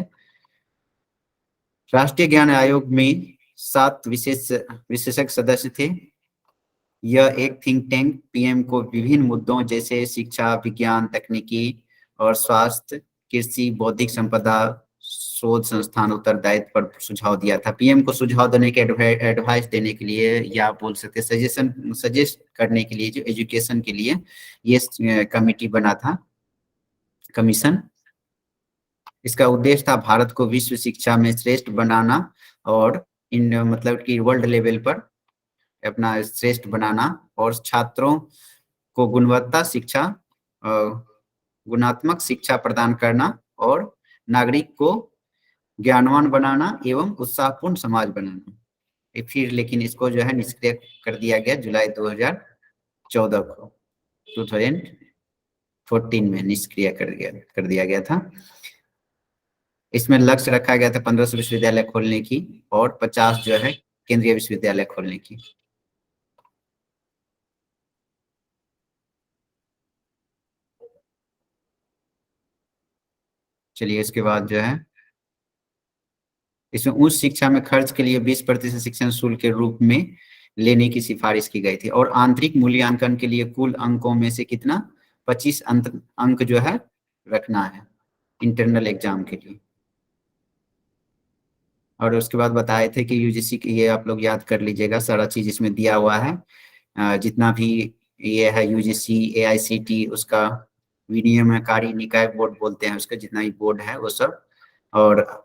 राष्ट्रीय ज्ञान आयोग में 7 विशेषज्ञ सदस्य थे। यह एक थिंक टैंक पीएम को विभिन्न मुद्दों जैसे शिक्षा, विज्ञान, तकनीकी और स्वास्थ्य, कृषि, बौद्धिक संपदा, शोध संस्थान उत्तरदायित्व पर सुझाव दिया था। पीएम को सुझाव देने के, एडवाइस देने के लिए, या बोल सकते सजेस्ट करने के लिए, जो एजुकेशन के लिए ये कमिटी बना था, कमीशन। इसका उद्देश्य था भारत को विश्व शिक्षा में श्रेष्ठ बनाना और मतलब कि वर्ल्ड लेवल पर अपना श्रेष्ठ बनाना, और छात्रों को गुणात्मक शिक्षा प्रदान करना, और नागरिक को ज्ञानवान बनाना एवं उत्साहपूर्ण समाज बनाना। फिर लेकिन इसको जो है निष्क्रिय कर दिया गया जुलाई 2014 को, 2014 में निष्क्रिय कर दिया गया था। इसमें लक्ष्य रखा गया था 1500 विश्वविद्यालय खोलने की और 50 जो है केंद्रीय विश्वविद्यालय खोलने की। चलिए, इसके बाद जो है इसमें उच्च शिक्षा में खर्च के लिए 20% शिक्षण शुल्क के रूप में लेने की सिफारिश की गई थी, और आंतरिक मूल्यांकन के लिए कुल अंकों में से कितना 25 अंक जो है रखना है इंटरनल एग्जाम के लिए। और उसके बाद बताए थे कि यूजीसी की, ये आप लोग याद कर लीजिएगा, सारा चीज इसमें दिया हुआ है। जितना भी ये है यूजीसी, एआईसीटी, उसका विनियमनकारी निकाय बोर्ड बोलते हैं उसका, जितना भी बोर्ड है वो सब, और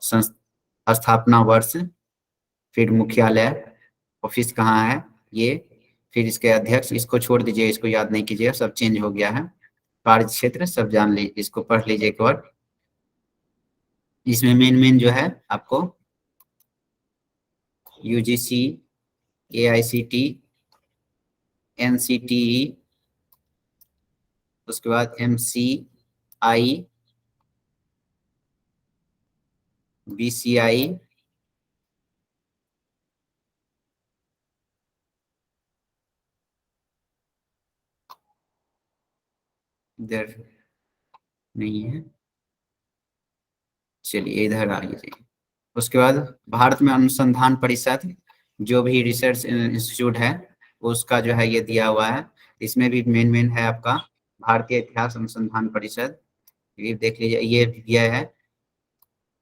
स्थापना वर्ष, फिर मुख्यालय, ऑफिस कहाँ है ये, फिर इसके अध्यक्ष, इसको छोड़ दीजिए, इसको याद नहीं कीजिएगा, सब चेंज हो गया है। कार्य क्षेत्र सब जान लीजिए, इसको पढ़ लीजिए एक बार। इसमें मेन जो है आपको यूजीसी, एआईसीटी, एनसीटीई, उसके बाद एमसीआई, बीसीआई, इधर नहीं है, चलिए इधर आ जाइए। उसके बाद भारत में अनुसंधान परिषद, जो भी रिसर्च इंस्टीट्यूट है उसका जो है ये दिया हुआ है। इसमें भी मेन है आपका भारतीय इतिहास अनुसंधान परिषद, ये देख लीजिए, ये दिया है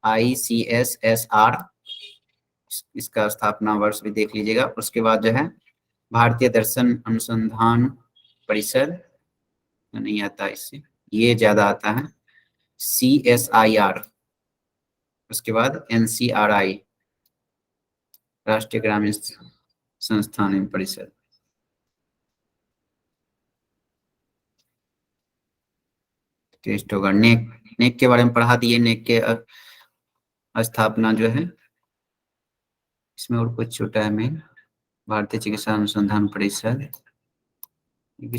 ICSSR, इसका स्थापना वर्ष भी देख लीजिएगा। उसके बाद जो है भारतीय दर्शन अनुसंधान परिषद, नहीं आता इससे, ये ज्यादा आता है CSIR। उसके बाद NCRI, राष्ट्रीय ग्रामीण संस्थान परिषद। टेस्ट होगा। नेक के बारे में पढ़ा दिए, नेक के स्थापना जो है इसमें, और कुछ छोटा है में, भारतीय चिकित्सा अनुसंधान परिषद,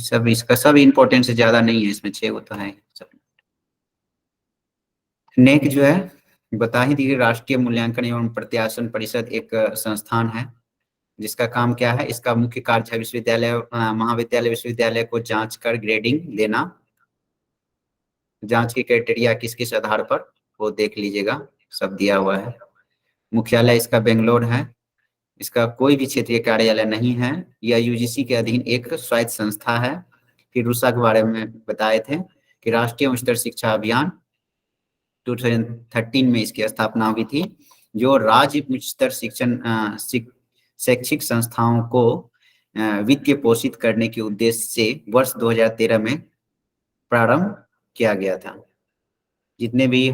सब इसका सब इम्पोर्टेंट से ज्यादा नहीं है, इसमें 6 तो है सब। नेक जो है बता ही दिए, राष्ट्रीय मूल्यांकन एवं प्रत्याशन परिषद एक संस्थान है जिसका काम क्या है, इसका मुख्य कार्य है विश्वविद्यालय, महाविद्यालय, विश्वविद्यालय को जांच कर ग्रेडिंग देना। जांच की क्राइटेरिया किस किस आधार पर, वो देख लीजिएगा, सब दिया हुआ है। मुख्यालय इसका बेंगलोर है। इसका कोई भी क्षेत्रीय कार्यालय नहीं है। यह यूजीसी के अधीन एक स्वायत्त संस्था है। फिर रूसा के बारे में बताए थे कि राष्ट्रीय उच्चतर शिक्षा अभियान 2013 में इसकी स्थापना हुई थी, जो राज्य उच्चतर शैक्षिक संस्थाओं को वित्तीय पोषित करने के उद्देश्य से वर्ष 2013 में प्रारंभ किया गया था। जितने भी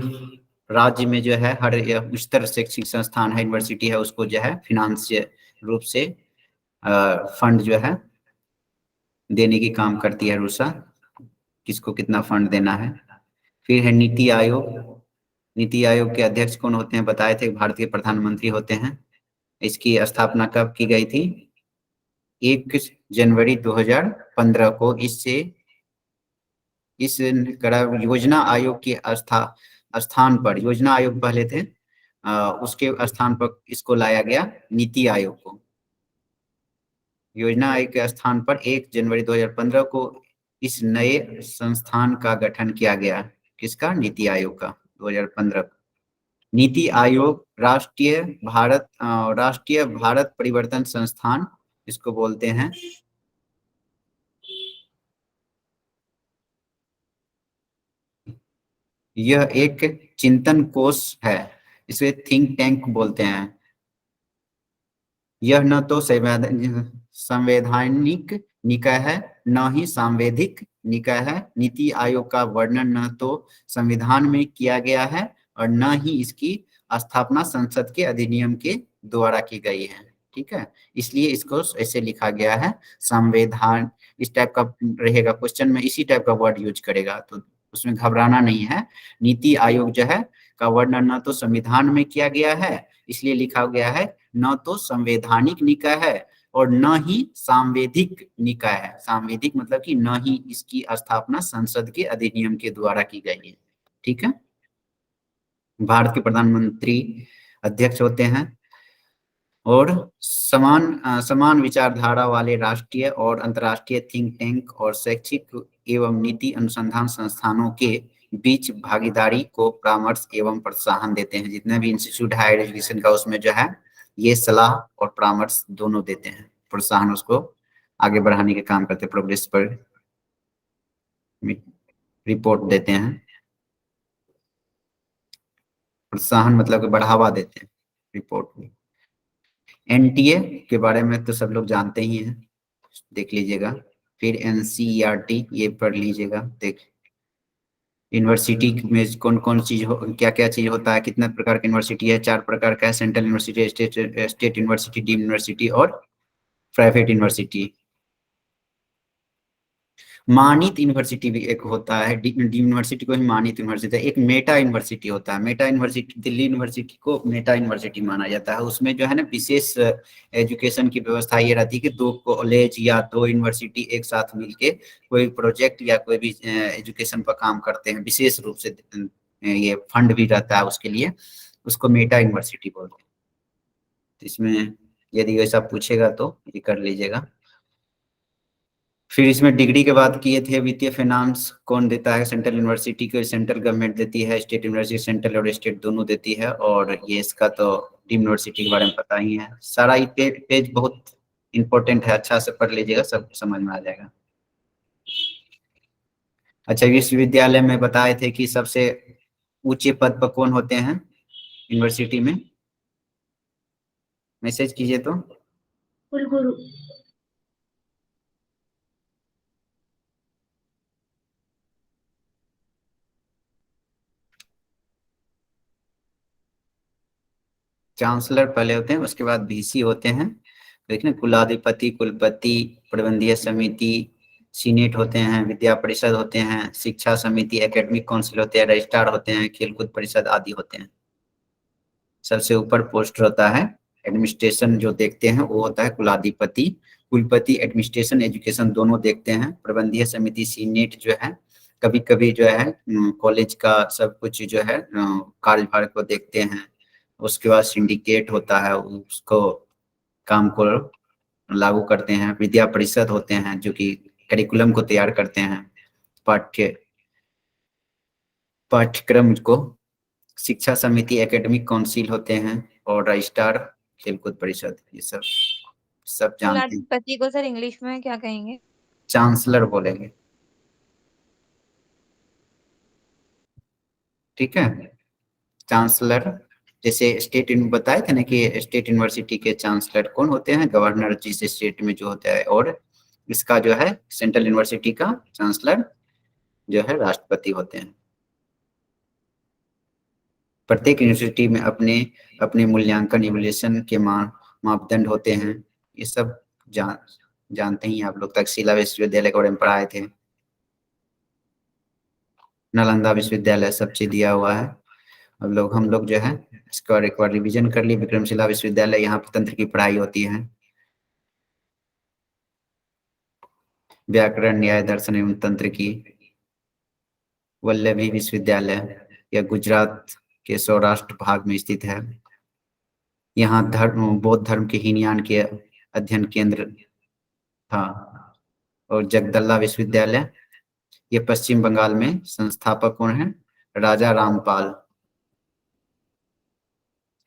राज्य में जो है हर उच्चतर शैक्षिक संस्थान है, यूनिवर्सिटी है, उसको जो है फिनांशियल रूप से फंड जो है देने की काम करती है रूसा, किसको कितना फंड देना है। फिर है नीति आयोग। नीति आयोग के अध्यक्ष कौन होते हैं बताए थे, भारत के प्रधानमंत्री होते हैं। इसकी स्थापना कब की गई थी? 1 जनवरी 2015 को। इस योजना आयोग के स्थान पर, योजना आयोग पहले थे, उसके स्थान पर इसको लाया गया नीति आयोग को। योजना आयोग के स्थान पर 1 जनवरी 2015 को इस नए संस्थान का गठन किया गया। किसका? नीति आयोग का। 2015 नीति आयोग राष्ट्रीय भारत परिवर्तन संस्थान इसको बोलते हैं। यह एक चिंतन कोष है, इसे थिंक टैंक बोलते हैं। यह न तो संवैधानिक निकाय है, न ही सांविधिक निकाय है। नीति आयोग का वर्णन न तो संविधान में किया गया है और न ही इसकी स्थापना संसद के अधिनियम के द्वारा की गई है। ठीक है, इसलिए इसको ऐसे लिखा गया है संविधान। इस टाइप का रहेगा क्वेश्चन में, इसी टाइप का वर्ड यूज करेगा, तो उसमें घबराना नहीं है। नीति आयोग जो है का वर्णन न तो संविधान में किया गया है, इसलिए लिखा गया है न तो संवैधानिक निकाय है और न ही सांविधिक निकाय है। सांविधिक मतलब कि न ही इसकी स्थापना संसद के अधिनियम के द्वारा की गई है। ठीक है, भारत के प्रधानमंत्री अध्यक्ष होते हैं और समान विचारधारा वाले राष्ट्रीय और अंतर्राष्ट्रीय थिंक टैंक और शैक्षिक एवं नीति अनुसंधान संस्थानों के बीच भागीदारी को परामर्श एवं प्रोत्साहन देते हैं। जितने भी इंस्टीट्यूट हायर एजुकेशन का उसमें जो है ये सलाह और परामर्श दोनों देते हैं, प्रोत्साहन उसको आगे बढ़ाने के काम करते हैं, प्रोग्रेस पर रिपोर्ट देते हैं। प्रोत्साहन मतलब कि बढ़ावा देते हैं रिपोर्ट में। एनटीए के बारे में तो सब लोग जानते ही हैं, देख लीजिएगा। फिर एनसीईआरटी ये पढ़ लीजिएगा। देख यूनिवर्सिटी में कौन कौन चीज क्या क्या चीज होता है, कितने प्रकार की यूनिवर्सिटी है। 4 प्रकार का है, central university, state university, deemed university और प्राइवेट यूनिवर्सिटी। मानित यूनिवर्सिटी भी एक होता है, डीम्ड यूनिवर्सिटी को ही मानित यूनिवर्सिटी है। एक मेटा यूनिवर्सिटी होता है, मेटा यूनिवर्सिटी दिल्ली यूनिवर्सिटी को मेटा यूनिवर्सिटी माना जाता है। उसमें जो है ना विशेष एजुकेशन की व्यवस्था ये रहती है कि 2 कॉलेज या 2 यूनिवर्सिटी एक साथ मिलके कोई प्रोजेक्ट या कोई भी एजुकेशन पर काम करते हैं, विशेष रूप से ये फंड भी रहता है उसके लिए, उसको मेटा यूनिवर्सिटी बोलते हैं। तो इसमें यदि वैसा पूछेगा तो ये कर लीजिएगा। फिर इसमें डिग्री के बात किए थे, वित्तीय फाइनेंस कौन देता है? सेंट्रल यूनिवर्सिटी को सेंट्रल गवर्नमेंट देती है, स्टेट यूनिवर्सिटी सेंट्रल और स्टेट दोनों देती है। और ये इसका तो डीम्ड यूनिवर्सिटी के बारे में पता ही है। सारा ये पेज बहुत इंपॉर्टेंट है, अच्छा से पढ़ लीजिएगा, सब समझ में आ जाएगा। अच्छा, विश्वविद्यालय में बताए थे कि सबसे ऊंचे पद पर कौन होते हैं यूनिवर्सिटी में? मैसेज कीजिए तो। कुलगुरु। चांसलर पहले होते हैं, उसके बाद वीसी होते हैं। देखिए कुलाधिपति, कुलपति, प्रबंधीय समिति, सीनेट होते हैं, विद्या परिषद होते हैं, शिक्षा समिति, एकेडमिक काउंसिल होते हैं, रजिस्ट्रार होते हैं, खेलकूद परिषद आदि होते हैं। सबसे ऊपर पोस्ट होता है एडमिनिस्ट्रेशन, जो देखते हैं वो होता है कुलाधिपति। कुलपति एडमिनिस्ट्रेशन एजुकेशन दोनों देखते हैं। प्रबंधीय समिति सीनेट जो है कभी कभी जो है कॉलेज का सब कुछ जो है कार्यभार को देखते हैं। उसके बाद सिंडिकेट होता है, उसको काम को लागू करते हैं। विद्या परिषद होते हैं जो कि करिकुलम को तैयार करते हैं, पाठ्यक्रम को। शिक्षा समिति एकेडमिक काउंसिल होते हैं और रजिस्ट्रार खेलकूद परिषद। ये सब जानते हैं। कुलाधिपति को सर इंग्लिश में क्या कहेंगे? चांसलर बोलेंगे। ठीक है, चांसलर। जैसे स्टेट बताए थे ना कि स्टेट यूनिवर्सिटी के चांसलर कौन होते हैं? गवर्नर, जिस स्टेट में जो होता है। और इसका जो है सेंट्रल यूनिवर्सिटी का चांसलर जो है राष्ट्रपति होते हैं। प्रत्येक यूनिवर्सिटी में अपने अपने मूल्यांकन इवैल्यूएशन के मापदंड होते हैं। ये सब जानते ही आप लोग, तक्षशिला विश्वविद्यालय के बारे में पढ़ाए थे, नालंदा विश्वविद्यालय, सब चीज दिया हुआ है। हम लोग जो है इसका एक बार रिवीजन कर लिए। विक्रमशिला विश्वविद्यालय, यहाँ पर तंत्र की पढ़ाई होती है, व्याकरण, न्याय, दर्शन एवं तंत्र की। वल्लभी विश्वविद्यालय, यह गुजरात के सौराष्ट्र भाग में स्थित है। यहाँ बौद्ध धर्म के हीनयान के अध्ययन केंद्र था। और जगदल्ला विश्वविद्यालय, ये पश्चिम बंगाल में, संस्थापक कौन है? राजा रामपाल।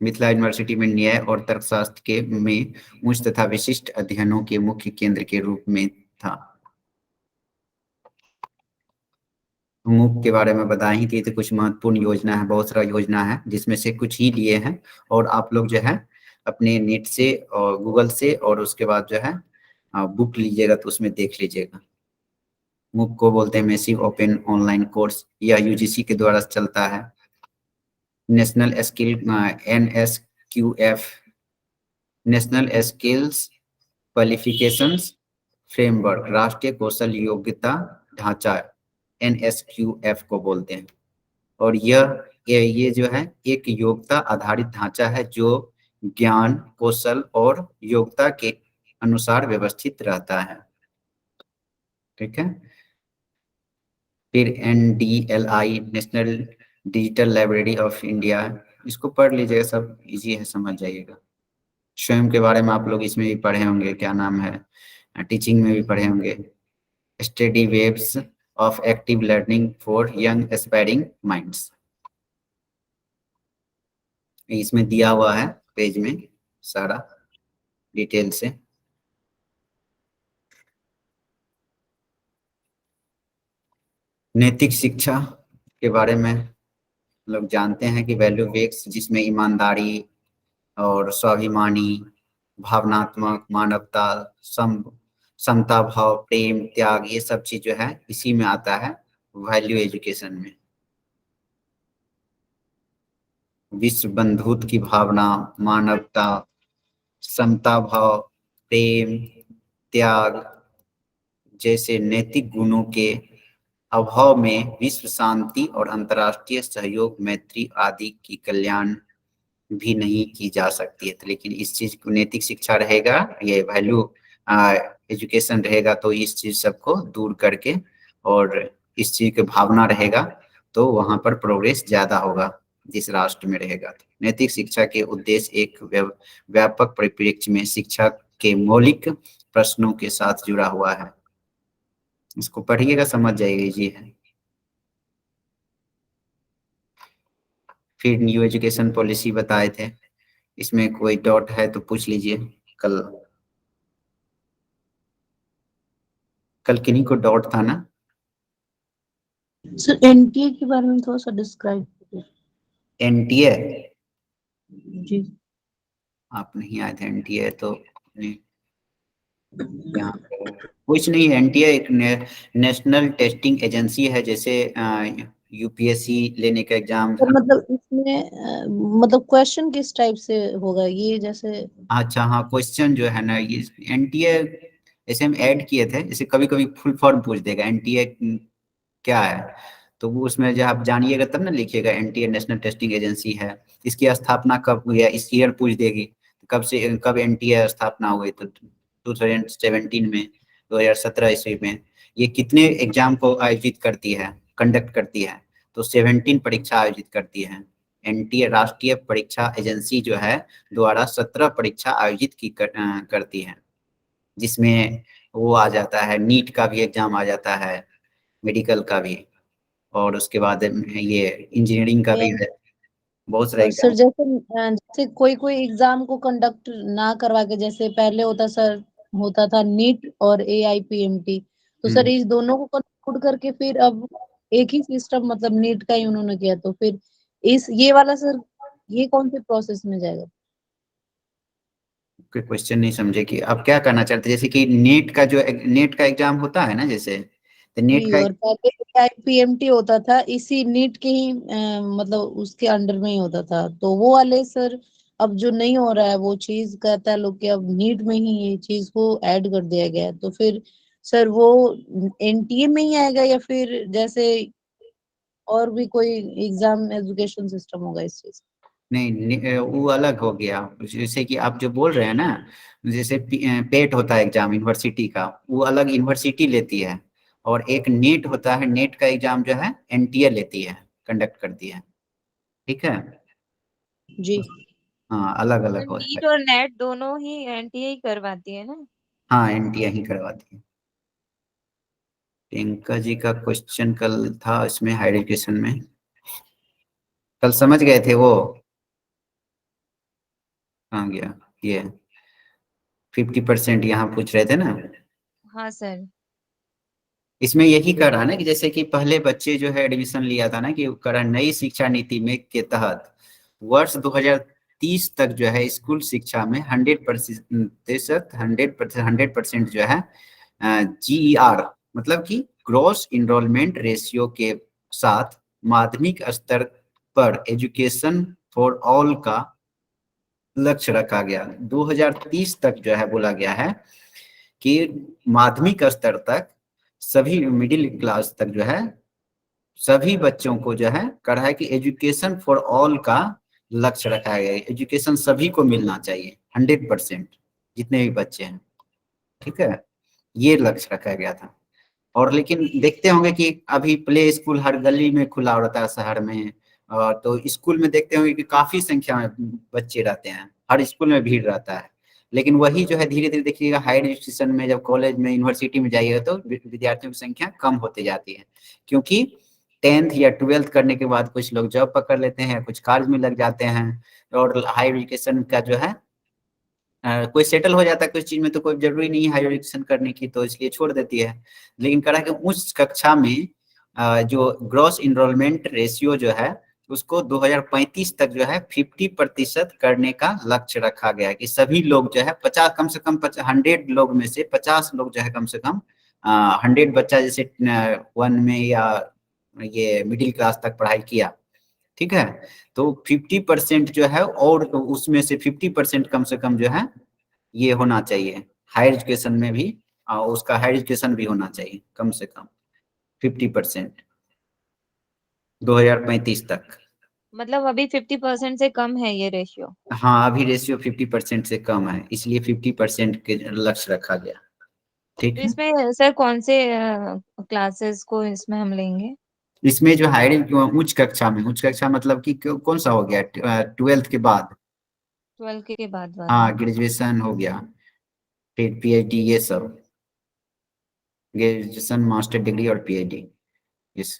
मिथिला यूनिवर्सिटी में न्याय और तर्कशास्त्र के में उच्च तथा विशिष्ट अध्ययनों के मुख्य केंद्र के रूप में था। मूक के बारे में बता ही थी, तो कुछ महत्वपूर्ण योजना है, बहुत सारा योजना है, जिसमें से कुछ ही लिए हैं। और आप लोग जो है अपने नेट से और गूगल से और उसके बाद जो है बुक लीजिएगा तो उसमें देख लीजिएगा। मूक को बोलते हैं मैसिव ओपन ऑनलाइन कोर्स, या यूजीसी के द्वारा चलता है। National skill NSQF, national skills qualifications framework, राष्ट्रीय कौशल योग्यता ढांचा, NSQF को बोलते हैं। और ये जो है एक योग्यता आधारित ढांचा है जो ज्ञान, कौशल और योग्यता के अनुसार व्यवस्थित रहता है। ठीक है। फिर NDLI, national digital library of India, इसको पढ़ लीजिएगा, सब इजी है, समझ जाइएगा। स्वयं के बारे में आप लोग इसमें भी पढ़े होंगे, क्या नाम है, टीचिंग में भी पढ़े होंगे। Study waves of active learning for young aspiring minds, इसमें दिया हुआ है पेज में सारा डिटेल से। नैतिक शिक्षा के बारे में लोग जानते हैं कि वैल्यू बेस्ड, जिसमें ईमानदारी और स्वाभिमानी, भावनात्मक, मानवता, समता भाव, प्रेम, त्याग, ये सब चीज जो है इसी में आता है वैल्यू एजुकेशन में। विश्व बंधुत्व की भावना, मानवता, समता भाव, प्रेम, त्याग जैसे नैतिक गुणों के अभाव में विश्व शांति और अंतर्राष्ट्रीय सहयोग, मैत्री आदि की कल्याण भी नहीं की जा सकती है। तो लेकिन इस चीज को नैतिक शिक्षा रहेगा, ये वैल्यू एजुकेशन रहेगा, तो इस चीज सबको दूर करके और इस चीज की भावना रहेगा तो वहां पर प्रोग्रेस ज्यादा होगा जिस राष्ट्र में रहेगा। नैतिक शिक्षा के उद्देश्य एक व्यापक परिप्रेक्ष्य में शिक्षा के मौलिक प्रश्नों के साथ जुड़ा हुआ है। इसको पढ़िएगा, समझ जाइएगा जी है। फिर न्यू एजुकेशन पॉलिसी बताए थे, इसमें कोई डाउट है तो पूछ लीजिए। कल किन्हीं को डाउट था ना? सर एनटीए के बारे में थोड़ा सा डिस्क्राइब कीजिए। NTA जी आप नहीं आए थे, NTA तो यहाँ पे कुछ नहीं है। NTA एक नेशनल टेस्टिंग एजेंसी है, जैसे UPSC लेने का एग्जाम। सर मतलब इसमें मतलब क्वेश्चन किस टाइप से होगा ये, जैसे अच्छा हाँ, क्वेश्चन जो है ना, ये NTA ऐसे हम ऐड किए थे, जैसे कभी कभी फुल फॉर्म पूछ देगा NTA क्या है, तो वो उसमें जब आप जानिएगा तब ना लिखिएगा NTA नेशनल टेस्टिंग एजेंसी है। इसकी स्थापना कब हुई है, इस ईयर पूछ देगी, कब से कब NTA स्थापना हुई, तो 2017 में, 2017 ईस्वी में। ये कितने एग्जाम को आयोजित करती है, कंडक्ट करती है, तो 17 परीक्षा आयोजित करती है। NTA राष्ट्रीय परीक्षा एजेंसी जो है द्वारा 17 परीक्षा आयोजित करती है, जिसमें वो आ जाता है, नीट का भी एग्जाम आ जाता है, मेडिकल का भी, और उसके बाद ये इंजीनियरिंग का भी है, बहुत सारा और सर एग्जाम। जैसे कोई कोई एग्जाम को कंडक्ट ना करवा के, जैसे पहले होता था नीट और AIPMT, तो सर इस दोनों को कंक्लूड करके फिर अब एक ही सिस्टम, मतलब नीट का ही उन्होंने किया, तो फिर ये वाला सर ये कौन से प्रोसेस में जाएगा? कोई क्वेश्चन नहीं समझे कि आप क्या करना चाहते हैं, जैसे कि नेट का एग्जाम होता है ना, जैसे तो नेट जी, का। और पहले AIPMT होता था इसी नीट के ही मतलब उसके अंडर में ही होता था, तो वो वाले सर अब जो नहीं हो रहा है वो चीज, कहता है लोग कि अब नीट में ही ये चीज को ऐड कर दिया गया है, तो फिर सर वो NTA में ही आएगा या फिर जैसे और भी कोई एग्जाम एजुकेशन सिस्टम होगा इस चीज? नहीं, वो अलग हो गया। जैसे कि आप जो बोल रहे हैं ना, जैसे पेट होता है एग्जाम यूनिवर्सिटी का, वो अलग यूनिवर्सिटी लेती है, और एक नेट होता है, नेट का एग्जाम जो है NTA लेती है, कंडक्ट करती है। ठीक है। जी हाँ, अलग तो अलग होता नीट है। और नेट दोनों ही एनटीए ही करवाती है ना? हाँ एनटी यही करवाती है। प्रियंका जी का क्वेश्चन कल था इसमें हायर एजुकेशन में, कल समझ गए थे वो, कहाँ गया ये 50% यहाँ पूछ रहे थे ना। हाँ सर। इसमें यही कर रहा है ना कि जैसे कि पहले बच्चे जो है एडमिशन लिया था ना कि करा नई शिक्षा नीति में के तहत वर्ष 2030 तक जो है स्कूल शिक्षा में 100% जो है जीईआर मतलब कि ग्रॉस इनरोलमेंट रेशियो के साथ माध्यमिक स्तर पर एजुकेशन फॉर ऑल का लक्ष्य रखा गया। 2030 तक जो है बोला गया है कि माध्यमिक स्तर तक सभी मिडिल क्लास तक जो है सभी बच्चों को जो है कहा है कि एजुकेशन फॉर ऑल का लक्ष्य रखा गया है। एजुकेशन सभी को मिलना चाहिए 100% जितने भी बच्चे हैं, ठीक है, ये लक्ष्य रखा गया था। और लेकिन देखते होंगे कि अभी प्ले स्कूल हर गली में खुला रहता है शहर में, और तो स्कूल में देखते होंगे कि काफी संख्या में बच्चे रहते हैं, हर स्कूल में भीड़ रहता है। लेकिन वही जो है धीरे धीरे देखिएगा हायर एजुकेशन में जब कॉलेज में यूनिवर्सिटी में जाइएगा तो विद्यार्थियों की संख्या कम होती जाती है, क्योंकि 10th या 12th करने के बाद कुछ लोग जॉब पकड़ लेते हैं, कुछ कार्य में लग जाते हैं, और हायर एजुकेशन का जो है कोई सेटल हो जाता है कुछ चीज में तो कोई जरूरी नहीं है हायर एजुकेशन करने की, तो इसलिए छोड़ देती है। लेकिन करा कि उच्च कक्षा में जो ग्रॉस इनरोलमेंट रेशियो जो है उसको 2035 तक जो है 50% करने का लक्ष्य रखा गया है कि सभी लोग जो है 50 कम से कम 100 लोग में से 50 लोग जो है कम से कम 100 बच्चा जैसे वन में या ये मिडिल क्लास तक पढ़ाई किया, ठीक है, तो 50% जो है और उसमें से 50% कम से कम जो है ये होना चाहिए हायर एजुकेशन में भी, और उसका हायर एजुकेशन भी होना चाहिए कम से कम 50% 2035 तक। मतलब अभी 50% से कम है ये रेशियो। हाँ अभी रेशियो 50% से कम है, इसलिए 50% के लक्ष्य रखा गया, ठीक तो है। इसमें सर कौन से क्लासेस को इसमें हम लेंगे? इसमें जो हायर उच्च कक्षा में, उच्च कक्षा मतलब कि कौन सा हो गया 12th के बाद, 12 के बाद वाला। हाँ ग्रेजुएशन हो गया, फिर पीएचडी ये सब, ग्रेजुएशन मास्टर डिग्री और पीएचडी, इस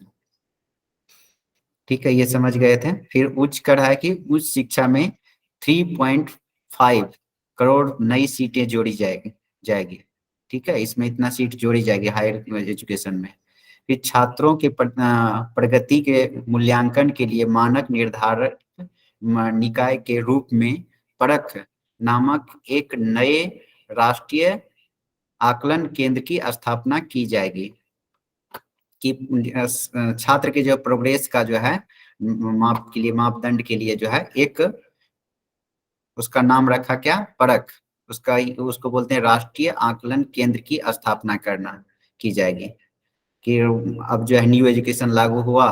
ठीक है ये समझ गए थे। फिर उच्च कर है कि उच्च शिक्षा में 3.5 करोड़ नई सीटें जोड़ी जाएगी, ठीक है, इसमें इतना सीट जोड़ी जाएगी हायर एजुकेशन में। फिर छात्रों के प्रगति के मूल्यांकन के लिए मानक निर्धारक निकाय के रूप में परख नामक एक नए राष्ट्रीय आकलन केंद्र की स्थापना की जाएगी कि छात्र के जो प्रोग्रेस का जो है माप के लिए, मापदंड के लिए जो है एक उसका नाम रखा क्या, परख, उसका उसको बोलते हैं राष्ट्रीय आकलन केंद्र की स्थापना करना की जाएगी। कि अब जो है न्यू एजुकेशन लागू हुआ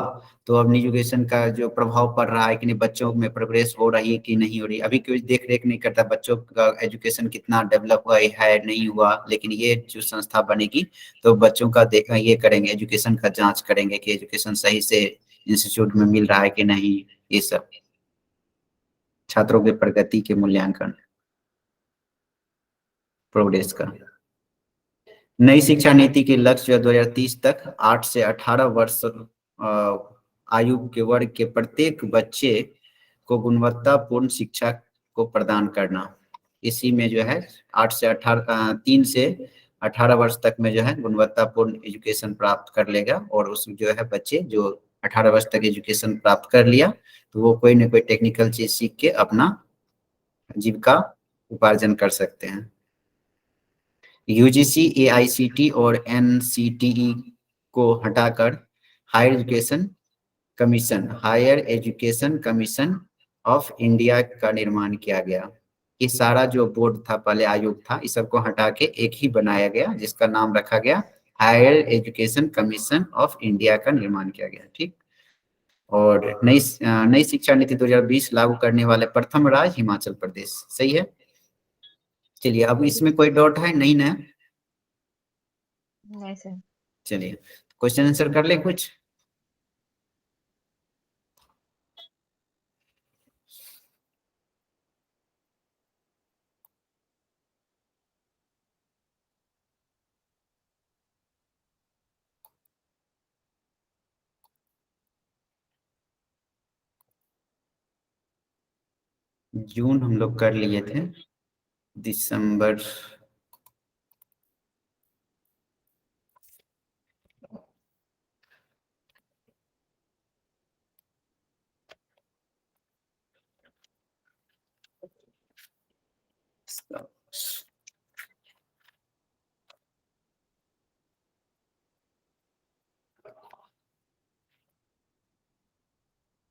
तो अब न्यू एजुकेशन का जो प्रभाव पड़ रहा है कि नहीं, बच्चों में प्रोग्रेस हो रही है कि नहीं हो रही, अभी कोई देख रेख नहीं करता बच्चों का एजुकेशन कितना डेवलप हुआ है नहीं हुआ, लेकिन ये जो संस्था बनेगी तो बच्चों का देख ये करेंगे, एजुकेशन का जांच करेंगे कि एजुकेशन सही से इंस्टीट्यूट में मिल रहा है कि नहीं, ये सब छात्रों के प्रगति के मूल्यांकन प्रोग्रेस का। नई शिक्षा नीति के लक्ष्य 2030 तक 8 से 18 वर्ष आयु के वर्ग के प्रत्येक बच्चे को गुणवत्तापूर्ण शिक्षा को प्रदान करना। इसी में जो है 8 से 18 3 से 18 वर्ष तक में जो है गुणवत्तापूर्ण एजुकेशन प्राप्त कर लेगा, और उस जो है बच्चे जो 18 वर्ष तक एजुकेशन प्राप्त कर लिया तो वो कोई ना कोई टेक्निकल चीज सीख के अपना जीविका उपार्जन कर सकते हैं। यूजीसी, एआईसीटी और एनसीटीई को हटाकर higher education commission of India का निर्माण किया गया। ये सारा जो बोर्ड था पहले आयोग था इस सबको हटा के एक ही बनाया गया जिसका नाम रखा गया higher education commission of India का निर्माण किया गया, ठीक। और नई शिक्षा नीति 2020 लागू करने वाले प्रथम राज्य हिमाचल प्रदेश, सही है। चलिए अब इसमें कोई डाउट है नहीं ना? नहीं सर। चलिए क्वेश्चन आंसर कर ले कुछ। जून हम लोग कर लिए थे, दिसंबर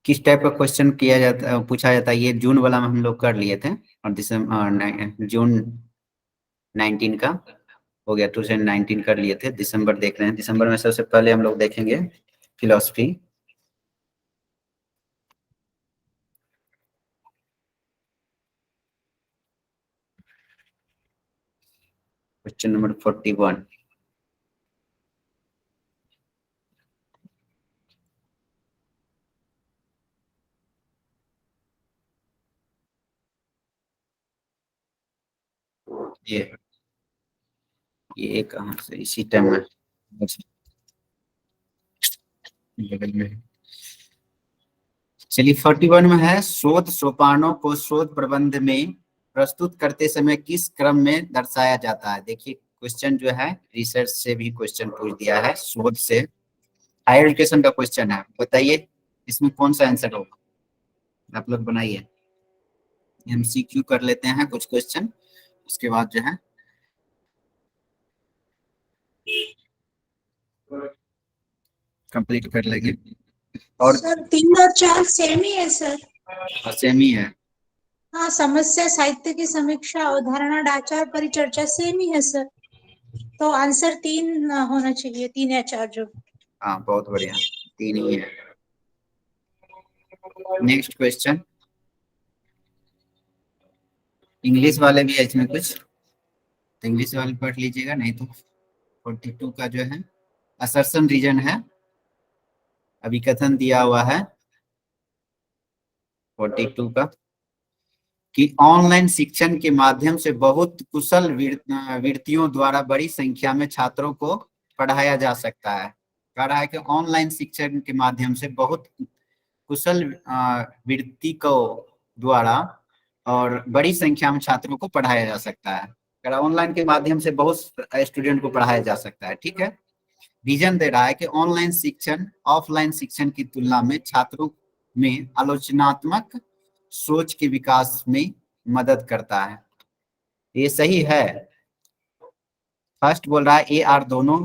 किस टाइप का क्वेश्चन किया जाता, पूछा जाता है, ये जून वाला में हम लोग कर लिए थे, और दिसंबर जून 19 का हो गया, 2019 कर लिए थे। दिसंबर देख रहे हैं, दिसंबर में सबसे पहले हम लोग देखेंगे फिलोसफी। Question number 41। ये कहाँ से, इसी टाइम में बगल में। चलिए 41 में है, शोध सोपानों को शोध प्रबंध में प्रस्तुत करते समय किस क्रम में दर्शाया जाता है। देखिए क्वेश्चन जो है रिसर्च से भी क्वेश्चन पूछ दिया है, शोध से हायर एजुकेशन का क्वेश्चन है। बताइए इसमें कौन सा आंसर होगा, आप लोग बनाइए। एमसीक्यू कर लेते हैं कुछ क्वेश्चन, उसके बाद जो है कंप्लीट कर लेंगे। और सर 3 और 4 सेम ही है सर। सेम ही है। हाँ, समस्या, साहित्य की समीक्षा, अवधारणा, आचार, परिचर्चा सेम ही है सर। तो आंसर 3 होना चाहिए, 3 या 4 जो। हाँ बहुत बढ़िया, 3 ही है। नेक्स्ट क्वेश्चन, इंग्लिश वाले भी है इसमें कुछ, तो इंग्लिश वाले पढ़ लीजिएगा, नहीं तो 42 का जो है असर्शन रीजन है, अभिकथन दिया हुआ है 42 का, कि ऑनलाइन शिक्षण के माध्यम से बहुत कुशल व्यक्तियों द्वारा बड़ी संख्या में छात्रों को पढ़ाया जा सकता है। कह रहा है कि ऑनलाइन शिक्षण के माध्यम से बहुत कुशल व्यक्ति को द्वारा और बड़ी संख्या में छात्रों को पढ़ाया जा सकता है। कह रहा ऑनलाइन के माध्यम से बहुत स्टूडेंट को पढ़ाया जा सकता है। ठीक है, विजन दे रहा है कि ऑनलाइन शिक्षण ऑफलाइन शिक्षण की तुलना में छात्रों में आलोचनात्मक सोच के विकास में मदद करता है। ये सही है। फर्स्ट बोल रहा है ए आर दोनों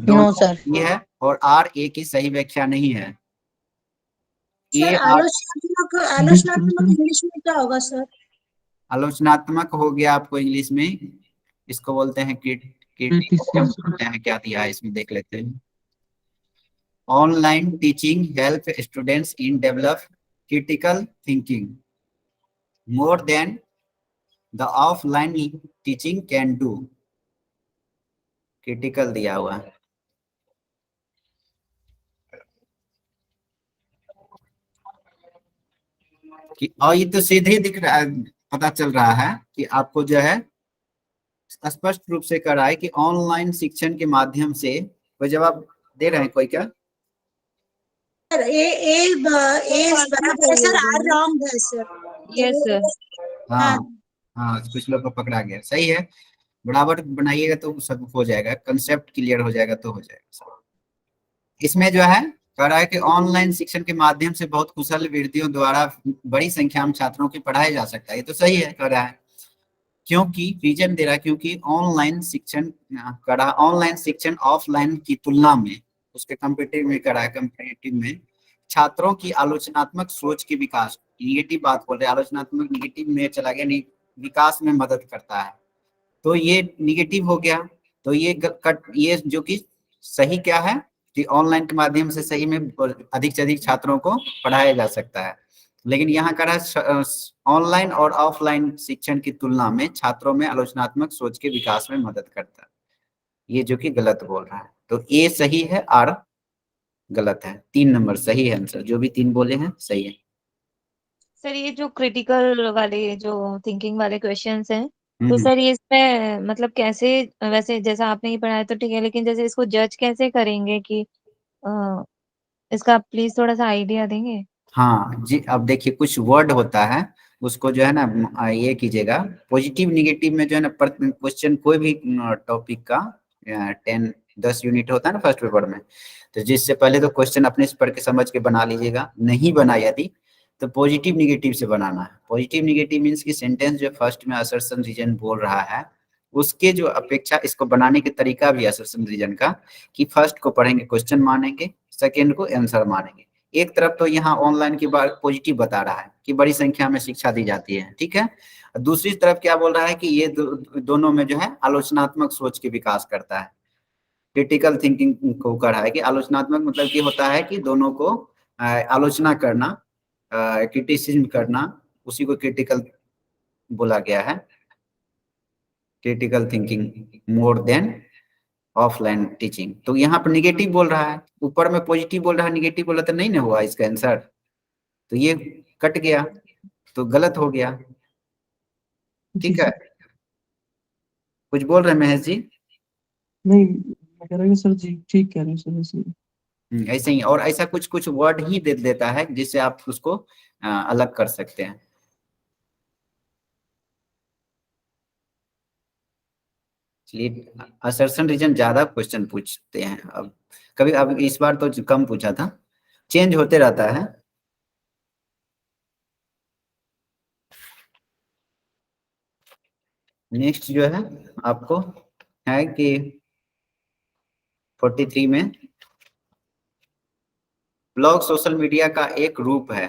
नो सर। ये है, और आर ए की सही व्याख्या नहीं है। सर ए आर आलोचनात्मक इंग्लिश में क्या होगा सर? आलोचनात्मक हो गया आपको इंग्लिश में, इसको बोलते हैं बोलते हैं, क्या दिया है इसमें देख लेते हैं। Online teaching help students in develop critical thinking more than the offline teaching can do. Critical दिया हुआ है। कि और ये तो सीधे ही दिख रहा है, पता चल रहा है कि आपको जो है स्पष्ट रूप से कर रहा है कि ऑनलाइन शिक्षण के माध्यम से। कोई जवाब दे रहे हैं कोई क्या? सर ए बराबर है सर, आर रॉन्ग है सर। Yes sir. हाँ हाँ हाँ, कुछ लोग को पकड़ा गया, सही है। बराबर बनाइएगा तो सब हो जाएगा, कंसेप्ट क्लियर हो जाएगा तो हो जाएगा। इसमें जो है कह रहा है कि ऑनलाइन शिक्षण के माध्यम से बहुत कुशल व्यक्तियों द्वारा बड़ी संख्या में छात्रों की पढ़ाया जा सकता है। ये तो सही है, कह रहा है क्योंकि रीजन दे रहा है क्योंकि ऑनलाइन शिक्षण करा ऑनलाइन शिक्षण ऑफलाइन की तुलना में, उसके कंपेटिटिव में करा है, कंपेटिटिव में छात्रों की आलोचनात्मक सोच के विकास, निगेटिव बात बोल रहे हैं, आलोचनात्मक निगेटिव में चला गया, नहीं विकास में मदद करता है। तो ये निगेटिव हो गया, तो ये जो कि सही क्या है कि ऑनलाइन के माध्यम से सही में अधिक से अधिक छात्रों को पढ़ाया जा सकता है। लेकिन यहाँ कर रहा है ऑनलाइन और ऑफलाइन शिक्षण की तुलना में छात्रों में आलोचनात्मक सोच के विकास में मदद करता है, ये जो कि गलत बोल रहा है। तो ए सही है, आर गलत है। 3 नंबर सही है आंसर, जो भी 3 बोले हैं सही है। सर ये जो क्रिटिकल वाले जो थिंकिंग वाले क्वेश्चंस हैं, तो हम्म। सर ये इसमें मतलब कैसे, वैसे जैसा आपने ये पढ़ाया तो ठीक है, लेकिन जैसे इसको जज कैसे करेंगे कि इसका प्लीज थोड़ा सा आइडिया देंगे? हाँ जी, अब देखिए कुछ वर्ड होता है उसको जो है ना ये कीजिएगा, पॉजिटिव निगेटिव में जो है ना क्वेश्चन कोई भी टॉपिक का 10 यूनिट होता है ना फर्स्ट पेपर में, तो जिससे पहले तो क्वेश्चन अपने से पढ़ के समझ के बना लीजिएगा, नहीं बना यदि तो पॉजिटिव निगेटिव से बनाना है। पॉजिटिव निगेटिव मीन्स कि सेंटेंस जो फर्स्ट में असर्शन रीजन बोल रहा है उसके जो अपेक्षा इसको बनाने के तरीका भी असर्शन रीजन का, कि फर्स्ट को पढ़ेंगे क्वेश्चन मानेंगे, सेकेंड को आंसर मानेंगे। एक तरफ तो यहाँ ऑनलाइन की बात पॉजिटिव बता रहा है कि बड़ी संख्या में शिक्षा दी जाती है, ठीक है। दूसरी तरफ क्या बोल रहा है कि ये दोनों में जो है आलोचनात्मक सोच के विकास करता है, क्रिटिकल थिंकिंग को कर रहा है कि आलोचनात्मक मतलब कि होता है कि दोनों को आलोचना करना, क्रिटिसिज्म करना, उसी को क्रिटिकल बोला गया है, critical thinking more than offline teaching. तो यहाँ पर निगेटिव बोल रहा है, ऊपर में पॉजिटिव बोल रहा है, निगेटिव बोला तो नहीं ना हुआ इसका आंसर, तो ये कट गया तो गलत हो गया, ठीक है। कुछ बोल रहे हैं महेश जी? नहीं, मैं कह रहा हूँ सर जी ठीक कह रहे हैं सर, ऐसे ही। ऐसे ही, और ऐसा कुछ कुछ वर्ड ही दे देता है जिससे आप उसको अलग कर सकते हैं। चलिए, असर्शन रीजन ज्यादा क्वेश्चन पूछते हैं, अब कभी अब इस बार तो कम पूछा था, चेंज होते रहता है। नेक्स्ट जो है आपको है कि 43 में ब्लॉग सोशल मीडिया का एक रूप है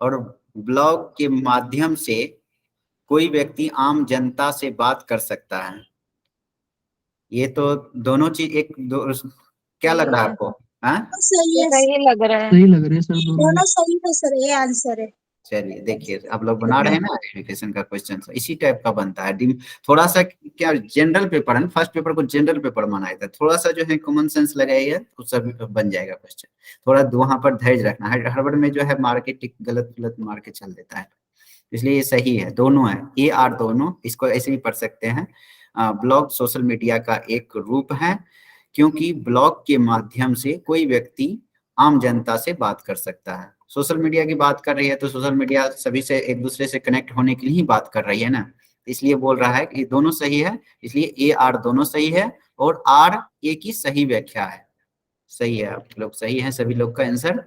और ब्लॉग के माध्यम से कोई व्यक्ति आम जनता से बात कर सकता है। ये तो दोनों चीज एक क्या लग रहा है आपको? हाँ सही है, सही लग रहा है। सही लग रहे हैं सर दोनों। दोनों सही है सर, ये आंसर है। चलिए देखिए, आप लोग बना रहे हैं ना एजुकेशन का क्वेश्चन, इसी टाइप का बनता है। थोड़ा सा क्या जनरल पेपर है ना, फर्स्ट पेपर को जनरल पेपर माना जाता है, थोड़ा सा जो है कॉमन सेंस लगाइए तो सब बन जाएगा क्वेश्चन। थोड़ा वहां पर धैर्य रखना है, हड़बड़ में जो है मार्केट गलत गलत मार के चल देता है, इसलिए ये सही है, दोनों है, ए आर दोनों, इसको ऐसे भी पढ़ सकते हैं। ब्लॉग सोशल मीडिया का एक रूप है क्योंकि ब्लॉग के माध्यम से कोई व्यक्ति आम जनता से बात कर सकता है। सोशल मीडिया की बात कर रही है तो सोशल मीडिया सभी से एक दूसरे से कनेक्ट होने के लिए ही बात कर रही है ना, इसलिए बोल रहा है कि दोनों सही है, इसलिए ए आर दोनों सही है और आर ए की सही व्याख्या है। सही है, आप लोग सही हैं, सभी लोग का आंसर।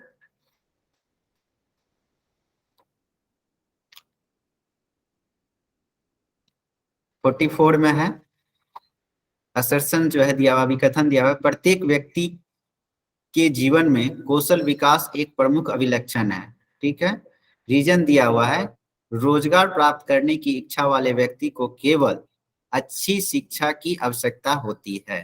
फोर्टी 44 में है, असर्शन जो है दिया हुआ, अभिकथन दिया हुआ, प्रत्येक व्यक्ति के जीवन में कौशल विकास एक प्रमुख अभिलक्षण है, ठीक है। रीजन दिया हुआ है, रोजगार प्राप्त करने की इच्छा वाले व्यक्ति को केवल अच्छी शिक्षा की आवश्यकता होती है,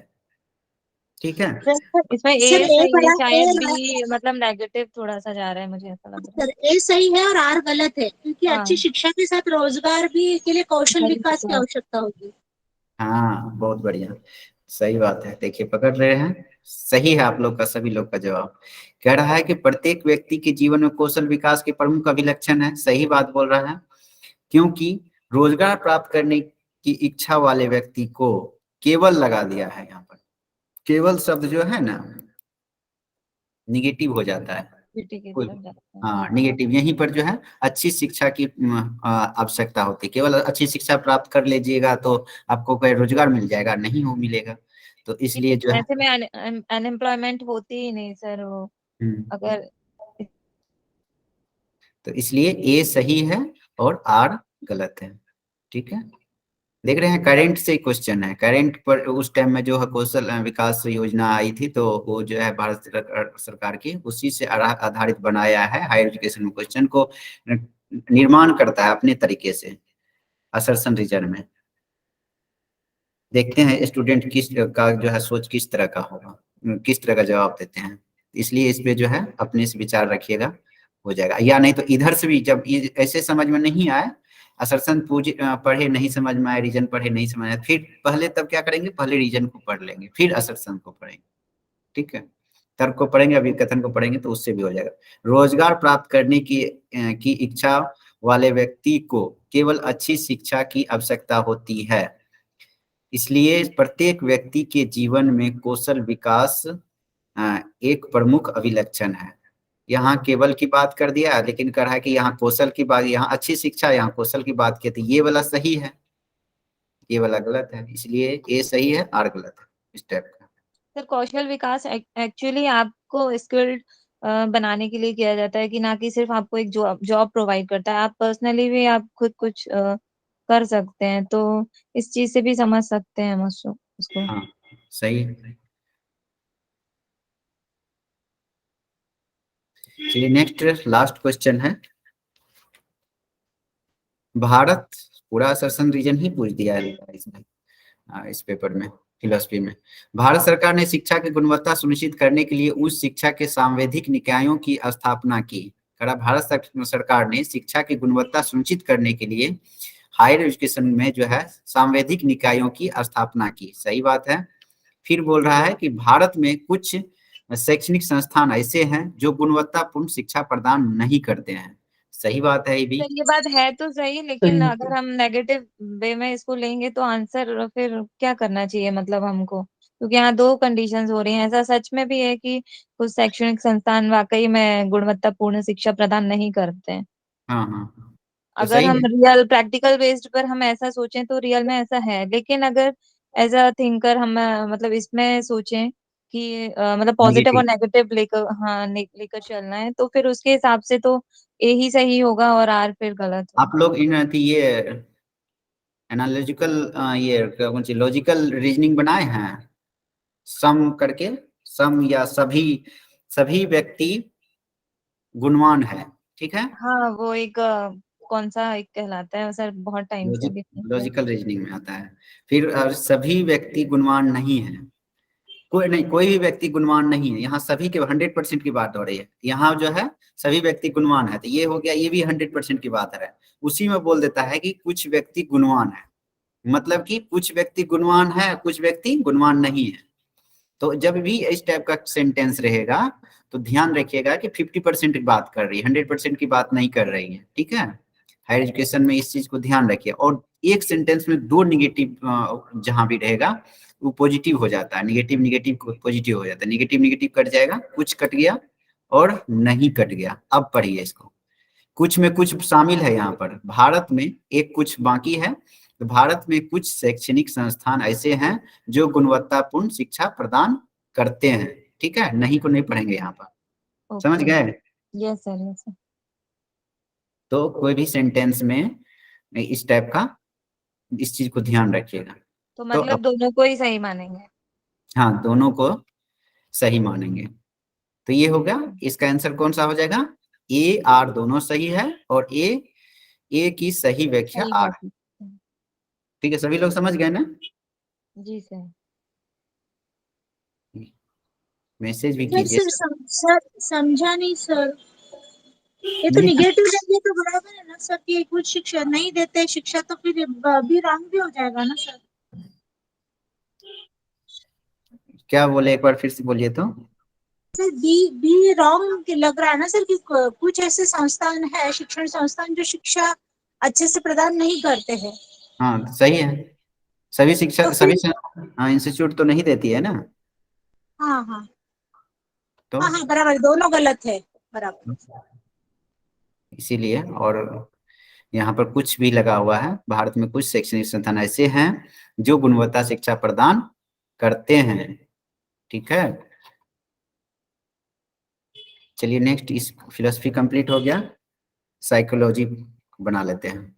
ठीक है। इसमें सर ए ए सही है, बड़ा शायद ए, बी मतलब नेगेटिव थोड़ा सा जा रहा है, मुझे ऐसा लग रहा सर ए सही है और आर गलत है, क्योंकि है। अच्छी शिक्षा के साथ रोजगार भी के लिए कौशल हाँ विकास की आवश्यकता होगी। हाँ बहुत बढ़िया, सही बात है, देखिए पकड़ रहे हैं, सही है आप लोग का, सभी लोग का जवाब। कह रहा है कि प्रत्येक व्यक्ति के जीवन में कौशल विकास के प्रमुख अभिलक्षण है, सही बात बोल रहा है, क्योंकि रोजगार प्राप्त करने की इच्छा वाले व्यक्ति को केवल लगा दिया है, यहाँ पर केवल शब्द जो है ना निगेटिव हो जाता है, ठीक है, तरफ जाता है। हाँ निगेटिव, यहीं पर जो है अच्छी शिक्षा की आवश्यकता होती है, केवल अच्छी शिक्षा प्राप्त कर लीजिएगा तो आपको कोई रोजगार मिल जाएगा, नहीं हो मिलेगा, तो इसलिए जो है ऐसे में अनएम्प्लॉयमेंट होती ही नहीं सर, वो अगर तो इसलिए ए सही है और आर गलत है, ठीक है। देख रहे हैं करंट से क्वेश्चन है, करंट पर उस टाइम में जो है कौशल विकास योजना आई थी तो वो जो है भारत सरकार की उसी से आधारित बनाया है, हायर एजुकेशन में क्वेश्चन को निर्माण करता है अपने तरीके से असर्शन रीजन में। देखते हैं स्टूडेंट किस का जो है सोच किस तरह का होगा, किस तरह का जवाब देते हैं, इसलिए इस पे जो है अपने से विचार रखिएगा, हो जाएगा। या नहीं तो इधर से भी जब ऐसे समझ में नहीं आए, असर्शन पढ़े नहीं समझ में आए, रीजन पढ़े नहीं समझ आए, फिर पहले तब क्या करेंगे, पहले रीजन को पढ़ लेंगे फिर असर्शन को पढ़ेंगे, ठीक है। तर्क को पढ़ेंगे, अभी कथन को पढ़ेंगे तो उससे भी हो जाएगा। रोजगार प्राप्त करने की इच्छा वाले व्यक्ति को केवल अच्छी शिक्षा की आवश्यकता होती है, इसलिए प्रत्येक व्यक्ति के जीवन में कौशल विकास एक प्रमुख अभिलक्षण है, यहाँ केवल की बात कर दिया, लेकिन कहा है कि यहाँ कौशल की बात, यहाँ अच्छी शिक्षा, यहाँ कौशल की बात की थी। ये वाला सही है, ये वाला गलत है, इसलिए ए सही है, आर गलत है इस टाइप का। सर कौशल विकास एक्चुअली आपको स्किल्ड बनाने के लिए किया जाता है, कि ना कि सिर्फ आपको एक जॉब जॉब प्रोवाइड करता है। आप पर्सनली भी आप खुद कुछ कर सकते हैं, तो इस चीज से भी समझ सकते हैं हम उसको। हाँ सही है। चलिए नेक्स्ट लास्ट क्वेश्चन है। भारत, पूरा सेशन रीजन ही पूछ दिया है इसमें, इस पेपर में, फिलोसफी में। भारत सरकार ने शिक्षा की गुणवत्ता सुनिश्चित करने के लिए उच्च शिक्षा के सांवैधिक निकायों की स्थापना की। करा भारत सरकार ने शिक्षा की गुणवत्ता सुनिश्चित करने के लिए हायर एजुकेशन में जो है सांवैधिक निकायों की स्थापना की। सही बात है। फिर बोल रहा है कि भारत में कुछ शैक्षणिक संस्थान ऐसे हैं जो गुणवत्तापूर्ण शिक्षा प्रदान नहीं करते हैं। सही बात है ये भी। सर ये बात है तो सही, लेकिन सही है। अगर हम नेगेटिव वे में इसको लेंगे तो आंसर फिर क्या करना चाहिए मतलब हमको, क्योंकि यहाँ दो कंडीशंस हो रही हैं। ऐसा सच में भी है कि कुछ शैक्षणिक संस्थान वाकई में गुणवत्तापूर्ण शिक्षा प्रदान नहीं करते हैं। हाँ हाँ, तो अगर सही हम है। रियल प्रैक्टिकल बेस्ड पर हम ऐसा सोचें तो रियल में ऐसा है, लेकिन अगर एज अ थिंकर हम मतलब इसमें सोचें कि मतलब पॉजिटिव और निगेटिव। नेगेटिव लेकर, हाँ लेकर चलना है, तो फिर उसके हिसाब से तो ए ही सही होगा और आर फिर गलत आप होगा। लोग इन ये एनालॉजिकल, ये कौन सी लॉजिकल रीजनिंग बनाए हैं, सम करके, सम या सभी, सभी व्यक्ति गुणवान है, ठीक है। हाँ वो एक कौन सा एक कहलाता है सर, बहुत टाइम से अभी नहीं किया। लॉजिकल रीजनिंग में आता है। फिर सभी व्यक्ति गुणवान नहीं है, कोई नहीं, कोई भी व्यक्ति गुणवान नहीं है। यहाँ सभी के 100% की बात हो रही है, यहाँ जो है सभी व्यक्ति गुणवान है, तो ये हो गया, ये भी 100% की बात है। उसी में बोल देता है कि कुछ व्यक्ति गुणवान है, मतलब कि कुछ व्यक्ति गुणवान है, कुछ व्यक्ति गुणवान नहीं है। तो जब भी इस टाइप का सेंटेंस रहेगा तो ध्यान रखिएगा कि 50% की बात कर रही है, 100% की बात नहीं कर रही है, ठीक है। हायर एजुकेशन में इस चीज को ध्यान रखिए। और एक सेंटेंस में दो निगेटिव जहां भी रहेगा वो पॉजिटिव हो जाता है, निगेटिव निगेटिव पॉजिटिव हो जाता है, निगेटिव निगेटिव कट जाएगा, कुछ कट गया और नहीं कट गया। अब पढ़िए इसको, कुछ में कुछ शामिल है यहाँ पर, भारत में एक कुछ बाकी है। तो भारत में कुछ शैक्षणिक संस्थान ऐसे हैं जो गुणवत्तापूर्ण शिक्षा प्रदान करते हैं, ठीक है। नहीं को नहीं पढ़ेंगे यहाँ पर, समझ ओके। गए। Yes sir, yes sir. तो कोई भी सेंटेंस में इस टाइप का, इस चीज को ध्यान रखिएगा। तो तो मतलब अब दोनों को ही सही मानेंगे। हाँ, दोनों को सही मानेंगे। तो ये हो गया, इसका आंसर कौन सा हो जाएगा, ए आर दोनों सही है, और ए की सही व्याख्या सही आर बात है। है। ठीक है, सभी लोग समझ गए ना। जी सर। मैसेज भी सर कीजिए सर सर। सर समझा नहीं सर। ये तो नहीं, निगेटिव लेंगे तो बराबर है ना सर कि कुछ शिक्षा नहीं देते शिक्षा, तो फिर भी रॉन्ग भी हो जाएगा ना सर। क्या बोले, एक बार फिर से बोलिए तो। सर बी रॉन्ग लग रहा है ना सर कि कुछ ऐसे संस्थान है, शिक्षण संस्थान जो शिक्षा अच्छे से प्रदान नहीं करते हैं। हाँ सही है, सभी तो शिक्षा फिर सभी हाँ इंस्टीट्यूट तो नहीं देती है ना। हाँ हाँ तो हाँ हाँ बराबर, दोनों गलत है, बराबर। इसीलिए, और यहाँ पर कुछ भी लगा हुआ है, भारत में कुछ शैक्षणिक संस्थान ऐसे हैं जो गुणवत्ता शिक्षा प्रदान करते हैं, ठीक है। चलिए नेक्स्ट, इस फिलोसफी कंप्लीट हो गया, साइकोलॉजी बना लेते हैं।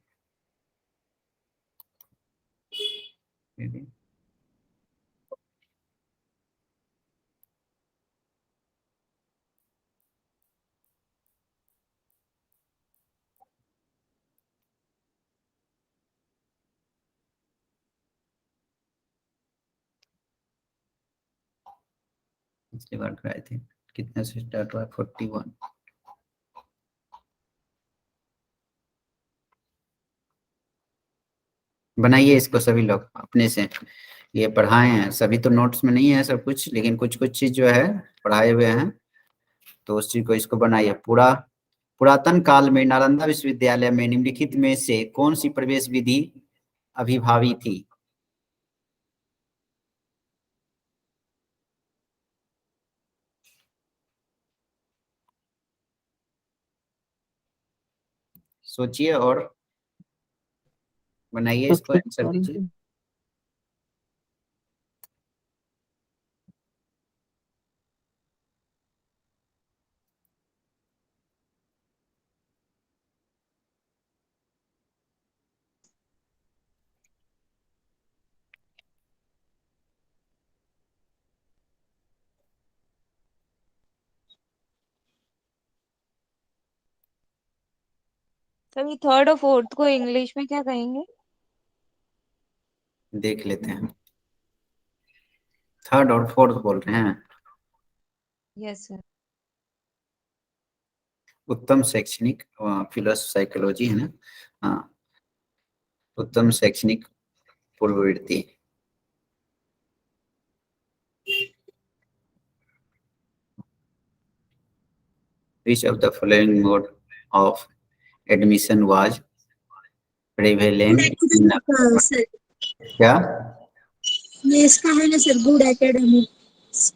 पिछली बार कराए थे, कितने से स्टार्ट हुआ, 41। बनाइए इसको सभी लोग अपने से, ये पढ़ाए हैं सभी, तो नोट्स में नहीं है सब कुछ, लेकिन कुछ कुछ चीज जो है पढ़ाए हुए हैं, तो उस चीज को, इसको बनाइए पूरा। पुरातन काल में नालंदा विश्वविद्यालय में निम्नलिखित में से कौन सी प्रवेश विधि अभिभावी थी। सोचिए और बनाइए, इसको आंसर दीजिए। सर थर्ड और फोर्थ को इंग्लिश में क्या कहेंगे? देख लेते हैं। थर्ड और फोर्थ बोल रहे हैं। Yes sir. उत्तम शैक्षणिक फिलोसफी साइकोलॉजी है ना। हाँ, उत्तम शैक्षणिक पूर्ववृत्ति। Which of the following mode of admission was prevalent in sir क्या? ये इसका है ना सर, गुड एकेडमिक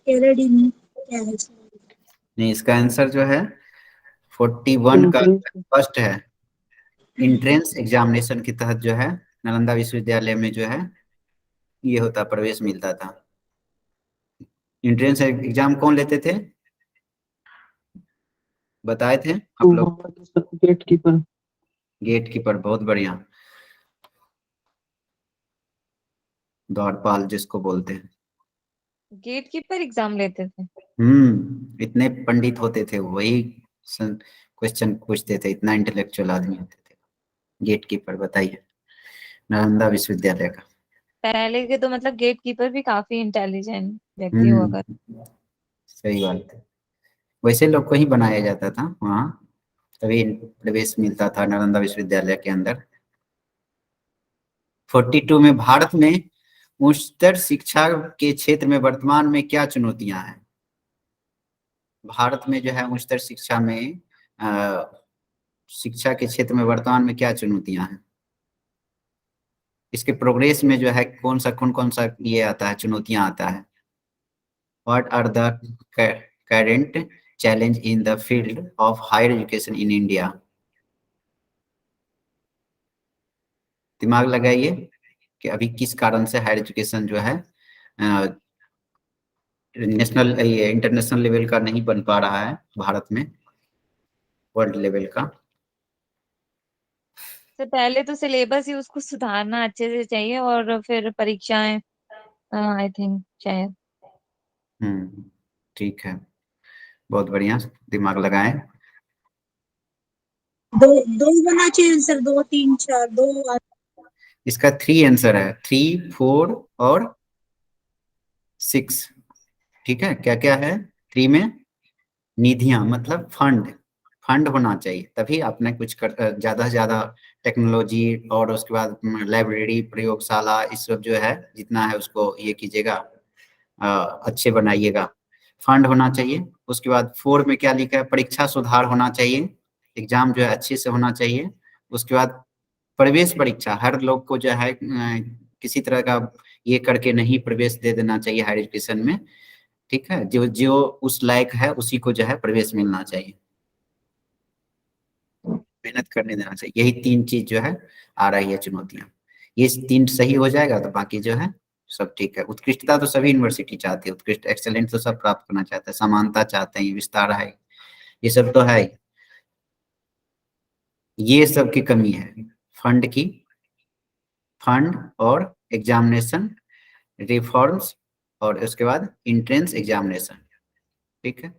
एकेडमी क्या है सर? नहीं, इसका आंसर जो है 41 का फर्स्ट है। इंट्रेंस एग्जामिनेशन के तहत जो है नालंदा विश्वविद्यालय में जो है ये होता, प्रवेश मिलता था। इंट्रेंस एग्जाम कौन लेते थे, बताए थे आप लोग? Gate keeper. गेट कीपर, बहुत बढ़िया। द्वारपाल जिसको बोलते हैं। गेट कीपर एग्जाम लेते थे? इतने पंडित होते थे, वही क्वेश्चन पूछते थे, इतना इंटेलेक्चुअल आदमी होते थे। गेट कीपर, बताइए, नालंदा विश्वविद्यालय का। पहले के तो मतलब गेट कीपर भी काफी इंटेलिजेंट व्यक्ति हुआ कर। सही बात है, वैसे लोग को ही बनाया जाता था वहाँ, तभी प्रवेश मिलता था नालंदा विश्वविद्यालय के अंदर। 42 में भारत में उच्चतर शिक्षा के क्षेत्र में वर्तमान में क्या चुनौतियां हैं? भारत में जो है उच्चतर शिक्षा में शिक्षा के क्षेत्र में वर्तमान में क्या चुनौतियां हैं? इसके प्रोग्रेस में जो है कौन कौन सा ये आता है, चुनौतियां आता है। What are the current challenge in the field of higher education in India? दिमाग लगाइए कि अभी किस कारण से हायर एजुकेशन जो है नेशनल ये इंटरनेशनल लेवल का नहीं बन पा रहा है भारत में, वर्ल्ड लेवल का। तो पहले तो सिलेबस ही उसको सुधारना अच्छे से चाहिए और फिर परीक्षाएं, आई थिंक शायद। ठीक है, बहुत बढ़िया, दिमाग लगाएं। दो दो होना चाहिए सर, 2 3 4 2। इसका 3 आंसर है, 3 4 और 6। ठीक है, क्या क्या है 3 में? निधियां मतलब फंड, फंड होना चाहिए, तभी आपने कुछ कर ज्यादा से ज्यादा टेक्नोलॉजी और उसके बाद लाइब्रेरी, प्रयोगशाला, इस सब जो है जितना है उसको ये कीजिएगा, अच्छे बनाइएगा। फंड होना चाहिए। उसके बाद 4 में क्या लिखा है? परीक्षा सुधार होना चाहिए, एग्जाम जो है अच्छे से होना चाहिए। उसके बाद प्रवेश परीक्षा, हर लोग को जो है किसी तरह का ये करके नहीं प्रवेश दे देना चाहिए हायर एजुकेशन में। ठीक है, जो जो उस लायक है उसी को जो है प्रवेश मिलना चाहिए, मेहनत करने देना चाहिए। यही 3 चीज जो है आ रही है चुनौतियां। ये 3 सही हो जाएगा तो बाकी जो है सब ठीक है। उत्कृष्टता तो सभी यूनिवर्सिटी चाहती है, उत्कृष्ट एक्सेलेंट तो सब प्राप्त करना चाहते हैं, समानता चाहते हैं, विस्तार है, ये सब तो है ही। ये सब की कमी है, फंड की, फंड और एग्जामिनेशन रिफॉर्म्स और उसके बाद इंट्रेंस एग्जामिनेशन। ठीक है,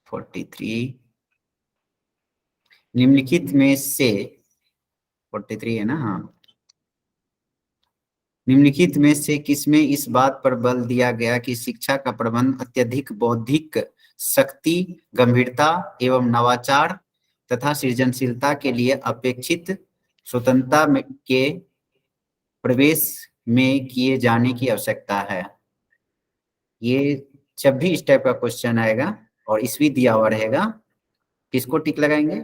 43 निम्नलिखित में से 43 है ना, हाँ। निम्नलिखित में से किसमें इस बात पर बल दिया गया कि शिक्षा का प्रबंध अत्यधिक बौद्धिक शक्ति, गंभीरता एवं नवाचार तथा सृजनशीलता के लिए अपेक्षित स्वतंत्रता के प्रवेश में किए जाने की आवश्यकता है? ये जब भी इस टाइप का क्वेश्चन आएगा और ईस्वी दिया हुआ रहेगा, किसको टिक लगाएंगे?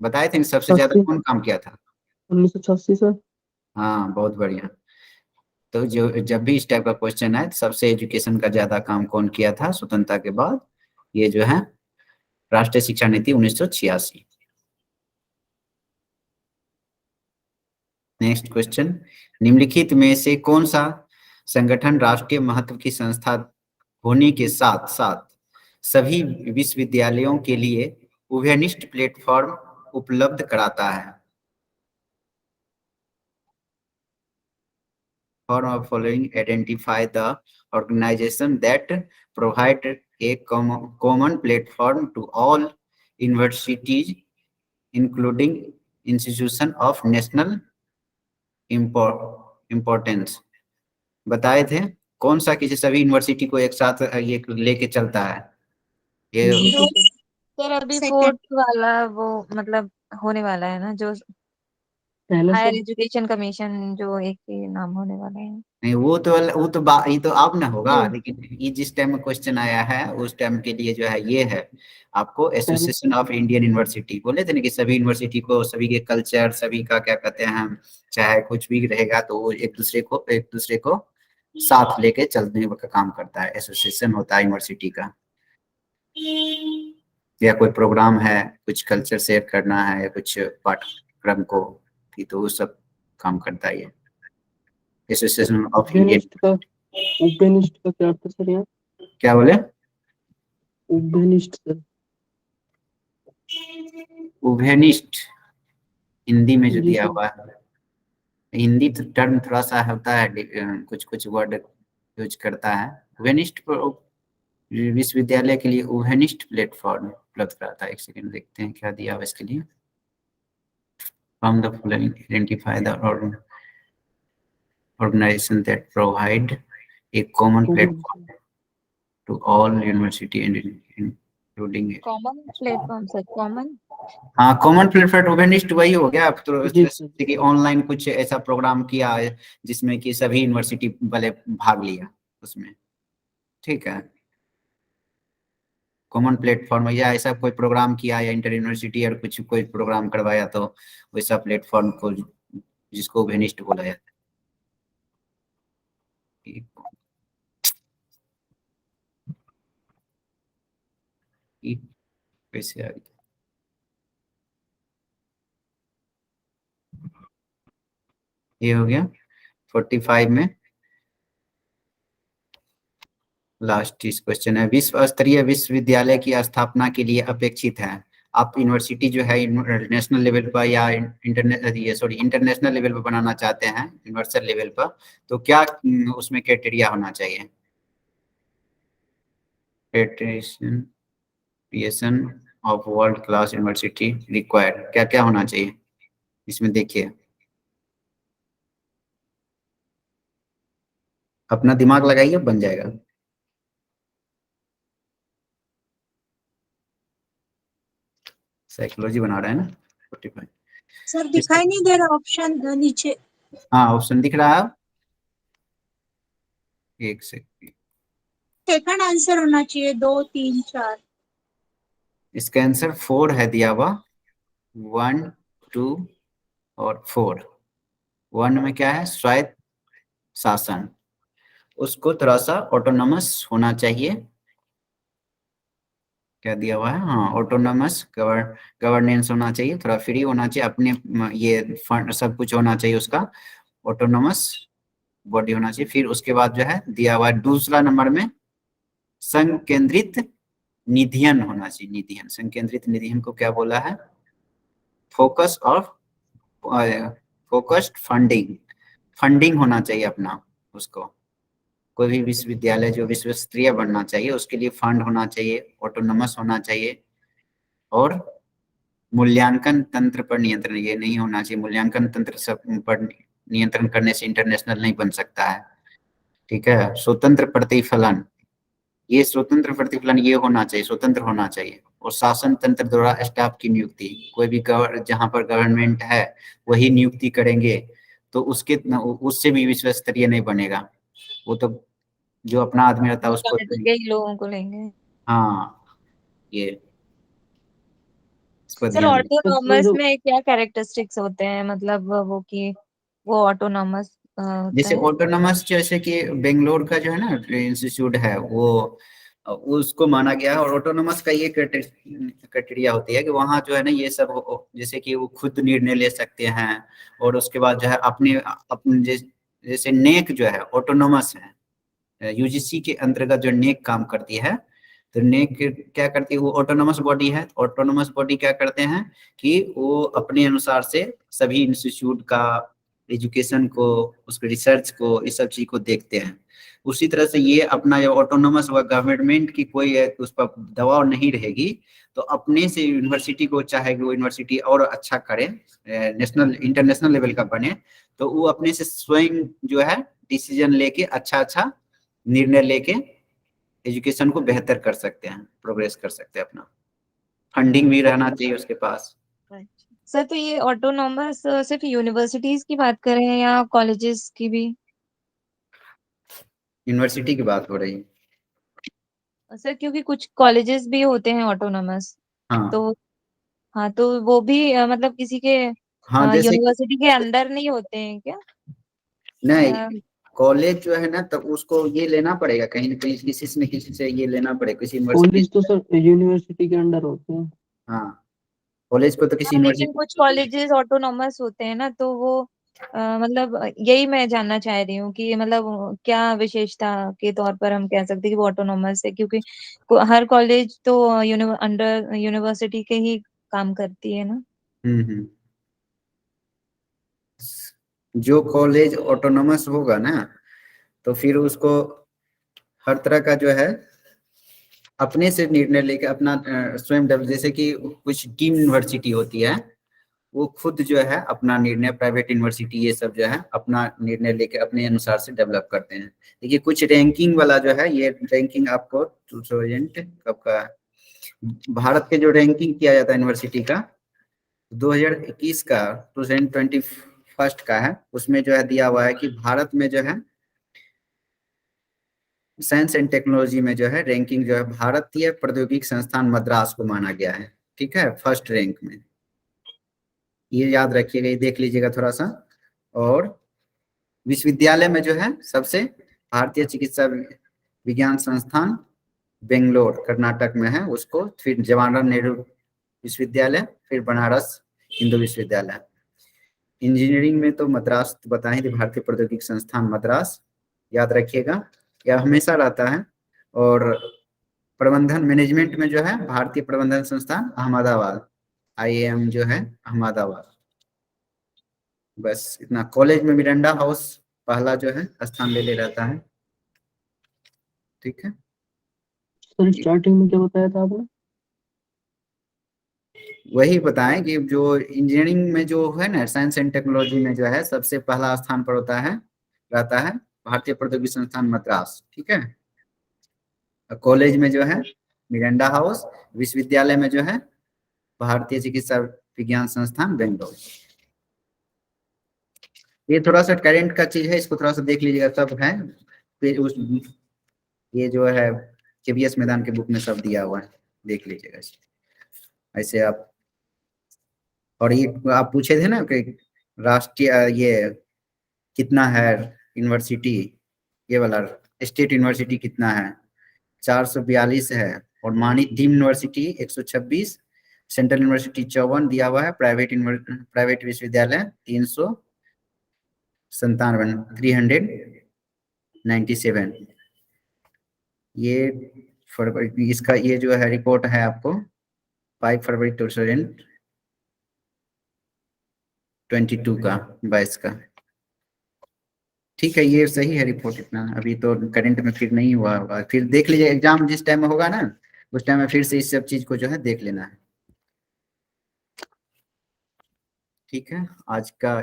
बताए थे सबसे ज्यादा कौन काम किया था? 1986 सर। हाँ, बहुत बढ़िया। तो जो जब भी इस टाइप का क्वेश्चन आए, सबसे एजुकेशन का ज्यादा काम कौन किया था स्वतंत्रता के बाद? ये जो है राष्ट्रीय शिक्षा नीति 1986। नेक्स्ट क्वेश्चन, निम्नलिखित में से कौन सा संगठन राष्ट्रीय महत्व की संस्था होने के साथ साथ सभी विश्वविद्यालयों के लिए उभयनिष्ठ प्लेटफॉर्म उपलब्ध कराता है? For of following identify the organization that provide a common platform to all universities including institution of national importance। बताए थे कौन सा किसी सभी यूनिवर्सिटी को एक साथ ये लेके चलता है? ये यूजीसी सर। सर अभी Second. 4th वाला वो मतलब होने वाला है ना, जो पहला हायर सर एजुकेशन कमीशन, जो एक ही नाम होने वाला है। नहीं, ये तो अब ना होगा, नहीं। लेकिन ये जिस टाइम में क्वेश्चन आया है उस टाइम के लिए जो है ये है आपको पहला एसोसिएशन ऑफ इंडियन यूनिवर्सिटी। बोले थे ना कि सभी यूनिवर्सिटी को, सभी के कल्चर, सभी का क्या कहते हैं, चाहे कुछ भी रहेगा तो वो एक दूसरे को साथ लेके चलने का काम करता है। एसोसिएशन होता है यूनिवर्सिटी का, या कोई प्रोग्राम है, कुछ कल्चर शेयर करना है या कुछ पाठ्यक्रम को, तो वो सब काम करता है ये एसोसिएशन ऑफ इंडियन। उभयनिष्ठ का क्या अर्थ है सर यहाँ? क्या बोले? उभयनिष्ठ सर। उभयनिष्ठ हिंदी में जो जी दिया सर। हुआ है, हिंदी तो टर्म थोड़ा सा होता है, कुछ कुछ वर्ड यूज करता है। उभयनिष्ठ विश्वविद्यालय के लिए उभयनिष्ठ प्लेटफॉर्म उपलब्ध कराता है। एक सेकंड देखते हैं क्या दिया हुआ इसके लिए। From the following identify the organization that provide a common platform to all university and including it। Common platform sir, common. हाँ, कॉमन प्लेटफॉर्म उभयनिष्ठ वही हो गया। तो जी सर। जैसे कि ऑनलाइन कुछ ऐसा प्रोग्राम किया है जिसमें कि सभी यूनिवर्सिटी वाले भाग लिया उसमें, ठीक है। कॉमन प्लेटफॉर्म या ऐसा कोई प्रोग्राम किया या इंटर यूनिवर्सिटी और कुछ कोई प्रोग्राम करवाया तो वैसा प्लेटफॉर्म को जिसको उभयनिष्ठ बोला जाता है। कैसे आ गया? ये हो गया 45 में लास्ट इस क्वेश्चन है, विश्व स्तरीय विश्वविद्यालय की स्थापना के लिए अपेक्षित है। आप यूनिवर्सिटी जो है नेशनल लेवल पर या इंटरनेशनल लेवल पर बनाना चाहते हैं, यूनिवर्सल लेवल पर, तो क्या उसमें क्राइटेरिया होना चाहिए? Creation of world class university required, क्या क्या होना चाहिए इसमें? देखिए, अपना दिमाग लगाइए, बन जाएगा। साइकोलॉजी बना रहे हैं ना 45। सर दिखाई नहीं दे रहा ऑप्शन नीचे। हाँ, ऑप्शन दिख रहा है, एक सेकंड। सेकंड आंसर होना चाहिए 2 3 4। इसका आंसर 4 है दिया हुआ, 1 2 और 4। 1 में क्या है? स्वायत्त शासन, उसको थोड़ा सा ऑटोनॉमस होना चाहिए। क्या दिया हुआ है? हाँ, ऑटोनॉमस गवर्नेंस होना चाहिए, थोड़ा फ्री होना चाहिए, अपने ये फंड सब कुछ होना चाहिए उसका, ऑटोनॉमस बॉडी होना चाहिए। फिर उसके बाद जो है दिया हुआ है दूसरा नंबर में संघ केंद्रित निधियन होना चाहिए। निधियन, संघ केंद्रित निधियन को क्या बोला है? Focus of focused funding, funding होना चाहिए अपना उसको। कोई भी विश्वविद्यालय जो विश्व स्तरीय बनना चाहिए उसके लिए फंड होना चाहिए, ऑटोनॉमस होना चाहिए, और मूल्यांकन तंत्र पर नियंत्रण ये नहीं होना चाहिए। मूल्यांकन तंत्र सब पर नियंत्रण करने से इंटरनेशनल नहीं बन सकता है, ठीक है। स्वतंत्र प्रतिफलन, ये स्वतंत्र प्रतिफलन ये होना चाहिए, स्वतंत्र होना चाहिए। और शासन तंत्र द्वारा स्टाफ की नियुक्ति, कोई भी जहाँ पर गवर्नमेंट है वही नियुक्ति करेंगे तो उससे भी विश्व स्तरीय नहीं बनेगा। वो तो जो अपना आदमी रहता है उसको, यही लोगों को लेंगे। हाँ, ये इस पर सर ध्यान दें। ऑटोनॉमस में क्या कैरेक्टरिस्टिक्स होते हैं, मतलब वो कि वो ऑटोनॉमस होता जैसे है? ऑटोनॉमस, जैसे कि बेंगलोर का जो है ना इंस्टीट्यूट है, वो उसको माना गया है। और ऑटोनोमस का ये क्राइटेरिया होती है कि वहाँ जो है ना ये सब जैसे कि वो खुद निर्णय ले सकते हैं, और उसके बाद जो है अपने अपने जैसे नेक जो है ऑटोनोमस है, यूजीसी के अंतर्गत जो नेक काम करती है। तो नेक क्या करती है, वो ऑटोनोमस बॉडी है। ऑटोनोमस बॉडी क्या करते हैं कि वो अपने अनुसार से सभी इंस्टीट्यूट का एजुकेशन को, उसके रिसर्च को, इस सब चीज को देखते हैं। उसी तरह से ये अपना जो ऑटोनोमस हुआ, गवर्नमेंट की कोई उस पर दबाव नहीं रहेगी, तो अपने से यूनिवर्सिटी को चाहे वो यूनिवर्सिटी और अच्छा करे, नेशनल इंटरनेशनल लेवल का बने, तो वो अपने से स्वयं जो है डिसीजन लेके अच्छा अच्छा निर्णय लेके एजुकेशन को बेहतर कर सकते हैं, प्रोग्रेस कर सकते हैं अपना। फंडिंग भी रहना चाहिए उसके पास। सर तो ये ऑटोनॉमस सिर्फ यूनिवर्सिटीज की बात कर रहे हैं या कॉलेजेस की भी? यूनिवर्सिटी की बात हो रही है। सर क्योंकि कुछ कॉलेजेस भी होते हैं ऑटोनॉमस, हाँ तो हाँ तो वो भी मतलब किसी के हाँ, जैसे यूनिवर्सिटी के अंदर नहीं होते हैं क्या? नहीं, कॉलेज जो है ना, तब उसको ये लेना पड़ेगा कहीं ना कहीं, किसी न किसी से ये लेना पड़ेगा, किसी यूनिवर्सिटी। कॉलेज तो सर यूनिवर्सिटी के अंडर होते हैं। हाँ, कॉलेज को तो किसी हाँ, लेकिन यूनिवर्सिटी। कुछ कॉलेजेस ऑटोनॉमस होते हैं ना, तो वो मतलब यही मैं जानना चाह रही हूँ कि मतलब क्या विशेषता के तौर पर हम कह सकते हैं कि वो ऑटोनॉमस है, क्योंकि हर कॉलेज तो अंडर यूनिवर्सिटी के ही काम करती है ना। हम्म। जो कॉलेज ऑटोनोमस होगा ना, तो फिर उसको हर तरह का जो है अपने से निर्णय लेके अपना स्वयं जैसे कि कुछ टीम यूनिवर्सिटी होती है, वो खुद जो है अपना निर्णय, प्राइवेट यूनिवर्सिटी ये सब जो है अपना निर्णय लेके अपने अनुसार से डेवलप करते हैं। देखिए कुछ रैंकिंग वाला जो है, ये रैंकिंग आपको 2000 कब का है? भारत के जो रैंकिंग किया जाता है यूनिवर्सिटी का 2021 का, 2021 का है, उसमें जो है दिया हुआ है कि भारत में जो है साइंस एंड टेक्नोलॉजी में जो है रैंकिंग जो है भारतीय प्रौद्योगिकी संस्थान मद्रास को माना गया है, ठीक है, फर्स्ट रैंक में। ये याद रखिएगा, ये देख लीजिएगा थोड़ा सा। और विश्वविद्यालय में जो है सबसे भारतीय चिकित्सा विज्ञान संस्थान बेंगलोर कर्नाटक में है, उसको फिर जवाहरलाल नेहरू विश्वविद्यालय, फिर बनारस हिंदू विश्वविद्यालय। इंजीनियरिंग में तो मद्रास तो बता ही थी, भारतीय प्रौद्योगिकी संस्थान मद्रास, याद रखिएगा, यह हमेशा रहता है। और प्रबंधन मैनेजमेंट में जो है भारतीय प्रबंधन संस्थान अहमदाबाद, आईएएम जो है अहमदाबाद। बस इतना। कॉलेज में मिरांडा हाउस पहला जो है स्थान ले ले रहता है, ठीक है। सर स्टार्टिंग में क्या बताया था आपने? वही बताएं कि जो इंजीनियरिंग में जो है ना, साइंस एंड टेक्नोलॉजी में जो है सबसे पहला स्थान पर होता है, रहता है भारतीय प्रौद्योगिकी संस्थान मद्रास, ठीक है। कॉलेज में जो है मिरांडा हाउस, विश्वविद्यालय में जो है भारतीय चिकित्सा विज्ञान संस्थान बेंगलोर। ये थोड़ा सा करेंट का चीज है, इसको थोड़ा सा देख लीजिएगा, सब है। फिर उस ये जो है केवीएस मैदान के बुक में सब दिया हुआ है, देख लीजिएगा ऐसे आप। और ये आप पूछे थे ना कि राष्ट्रीय ये कितना है यूनिवर्सिटी, ये वाला स्टेट यूनिवर्सिटी कितना है, 442 है। और मानी डीम यूनिवर्सिटी 126, सेंट्रल यूनिवर्सिटी 54 दिया हुआ है, प्राइवेट विश्वविद्यालय 397, 397। ये फरवरी इसका ये जो है रिपोर्ट है आपको 5 फरवरी 2022 का, 22 का, ठीक है। ये सही है रिपोर्ट, इतना अभी तो करंट में फिर नहीं हुआ होगा, फिर देख लीजिए एग्जाम जिस टाइम में होगा ना, उस टाइम में फिर से इस सब चीज को जो है देख लेना है, ठीक है। आज का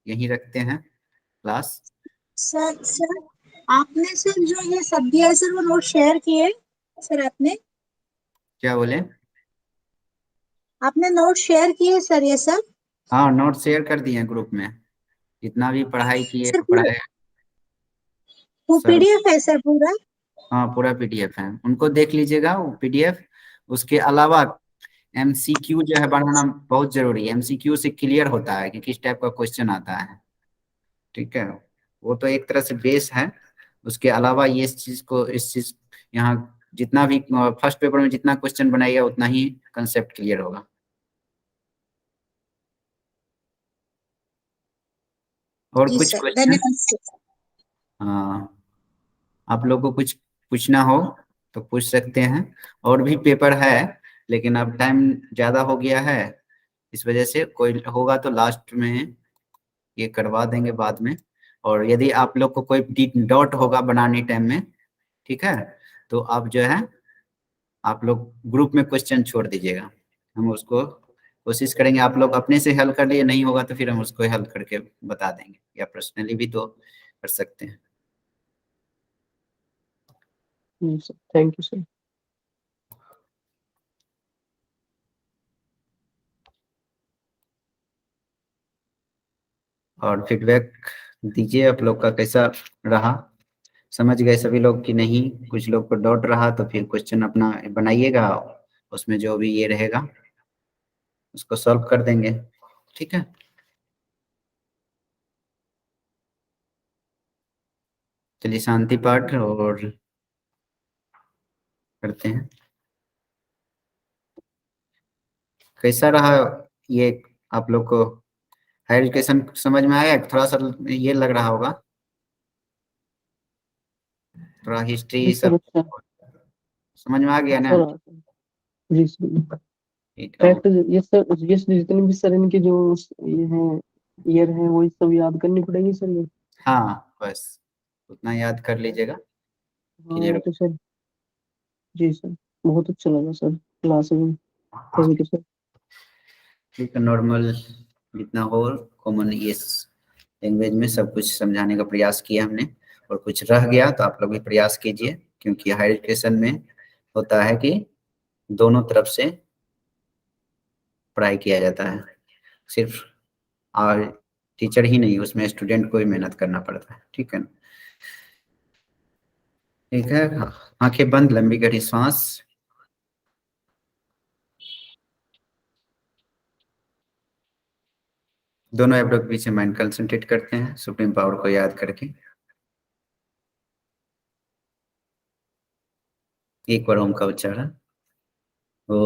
यहीं रखते हैं क्लास। सर आपने सर जो ये सब दिया है सर वो नोट शेयर किए सर आपने? क्या बोले? आपने नोट शेयर किए सर ये सब? हाँ, नोट शेयर कर दिए ग्रुप में, जितना भी पढ़ाई किए सर पढ़ाए वो सब। पीडीएफ है सर पूरा? हाँ, पूरा पीडीएफ है, उनको देख लीजिएगा वो पीडीएफ। उसके अलावा एमसीक्यू जो है बढ़ाना बहुत जरूरी है, एमसीक्यू से क्लियर होता है कि किस टाइप का क्वेश्चन आता है, ठीक है। वो तो एक तरह से बेस है, उसके अलावा ये इस चीज को, इस चीज यहाँ जितना भी फर्स्ट पेपर में जितना क्वेश्चन बनाइएगा उतना ही कंसेप्ट क्लियर होगा। और जी कुछ सर, क्वेश्चन? धन्यवाद सर। हाँ, आप लोग को कुछ पूछना हो तो पूछ सकते हैं। और भी पेपर है लेकिन अब टाइम ज्यादा हो गया है, इस वजह से कोई होगा तो लास्ट में ये करवा देंगे बाद में। और यदि आप लोग को कोई डाउट होगा बनाने टाइम में, ठीक है, तो आप जो है आप लोग ग्रुप में क्वेश्चन छोड़ दीजिएगा, हम उसको कोशिश करेंगे। आप लोग अपने से हल कर लिए, नहीं होगा तो फिर हम उसको हल करके बता देंगे, या पर्सनली भी तो कर सकते हैं। Sir, thank you sir. और फीडबैक दीजिए आप लोग का कैसा रहा, समझ गए सभी लोग कि नहीं? कुछ लोग को डाउट रहा तो फिर क्वेश्चन अपना बनाइएगा, उसमें जो भी ये रहेगा उसको सॉल्व कर देंगे, ठीक है। चलिए शांति पाठ और करते हैं। कैसा रहा ये आप लोग को? हायर एजुकेशन समझ में आया? थोड़ा सा ये लग रहा होगा, थोड़ा हिस्ट्री जी सर, सब अच्छा समझ में आ गया ना? अच्छा रहा सर। जी सर, ठीक है। फैक्ट ये सर, ये जितने भी सर इनके जो ये हैं ईयर हैं वही सब याद करनी पड़ेगी सर ये। हाँ, बस उतना याद कर लीजिएगा, क्लियर हाँ तो सर, जी सर, बहुत अच्छा लगा सर क्लास में। Thank you sir. ठीक है। नॉर्मल जितना हो कॉमन ये लैंग्वेज में सब कुछ समझाने का प्रयास किया हमने, और कुछ रह गया तो आप लोग भी प्रयास कीजिए, क्योंकि हायर एजुकेशन में होता है कि दोनों तरफ से पढ़ाई किया जाता है, सिर्फ और टीचर ही नहीं, उसमें स्टूडेंट को भी मेहनत करना पड़ता है, ठीक है ना? ठीक है, आंखें बंद, लंबी गहरी सांस। दोनों एब्रो के पीछे माइंड कंसंट्रेट करते हैं सुप्रीम पावर को याद करके। एक बार ओम का उच्चारण। ओ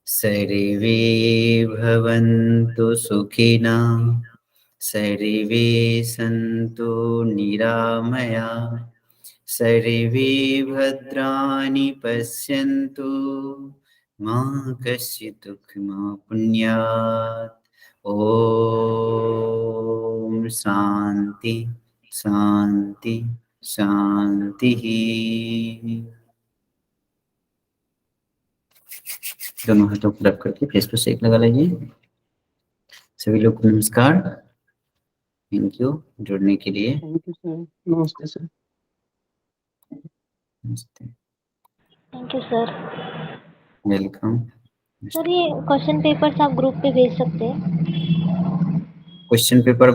सर्वे भवन्तु सुखिनः, सर्वे सन्तु निरामया, सर्वे भद्राणि पश्यन्तु, मा कश्चित् दुःखमाप्नुयात्। ॐ शान्ति शान्ति शान्तिः। दोनों हाथों को रख करके फेस पे शेक लगा लीजिए। सभी लोग को नमस्कार, थैंक यू जुड़ने के लिए। थैंक यू सर, नमस्ते सर। नमस्ते, thank you sir. Welcome. Sir ये क्वेश्चन पेपर्स आप ग्रुप पे भेज सकते हैं? Question paper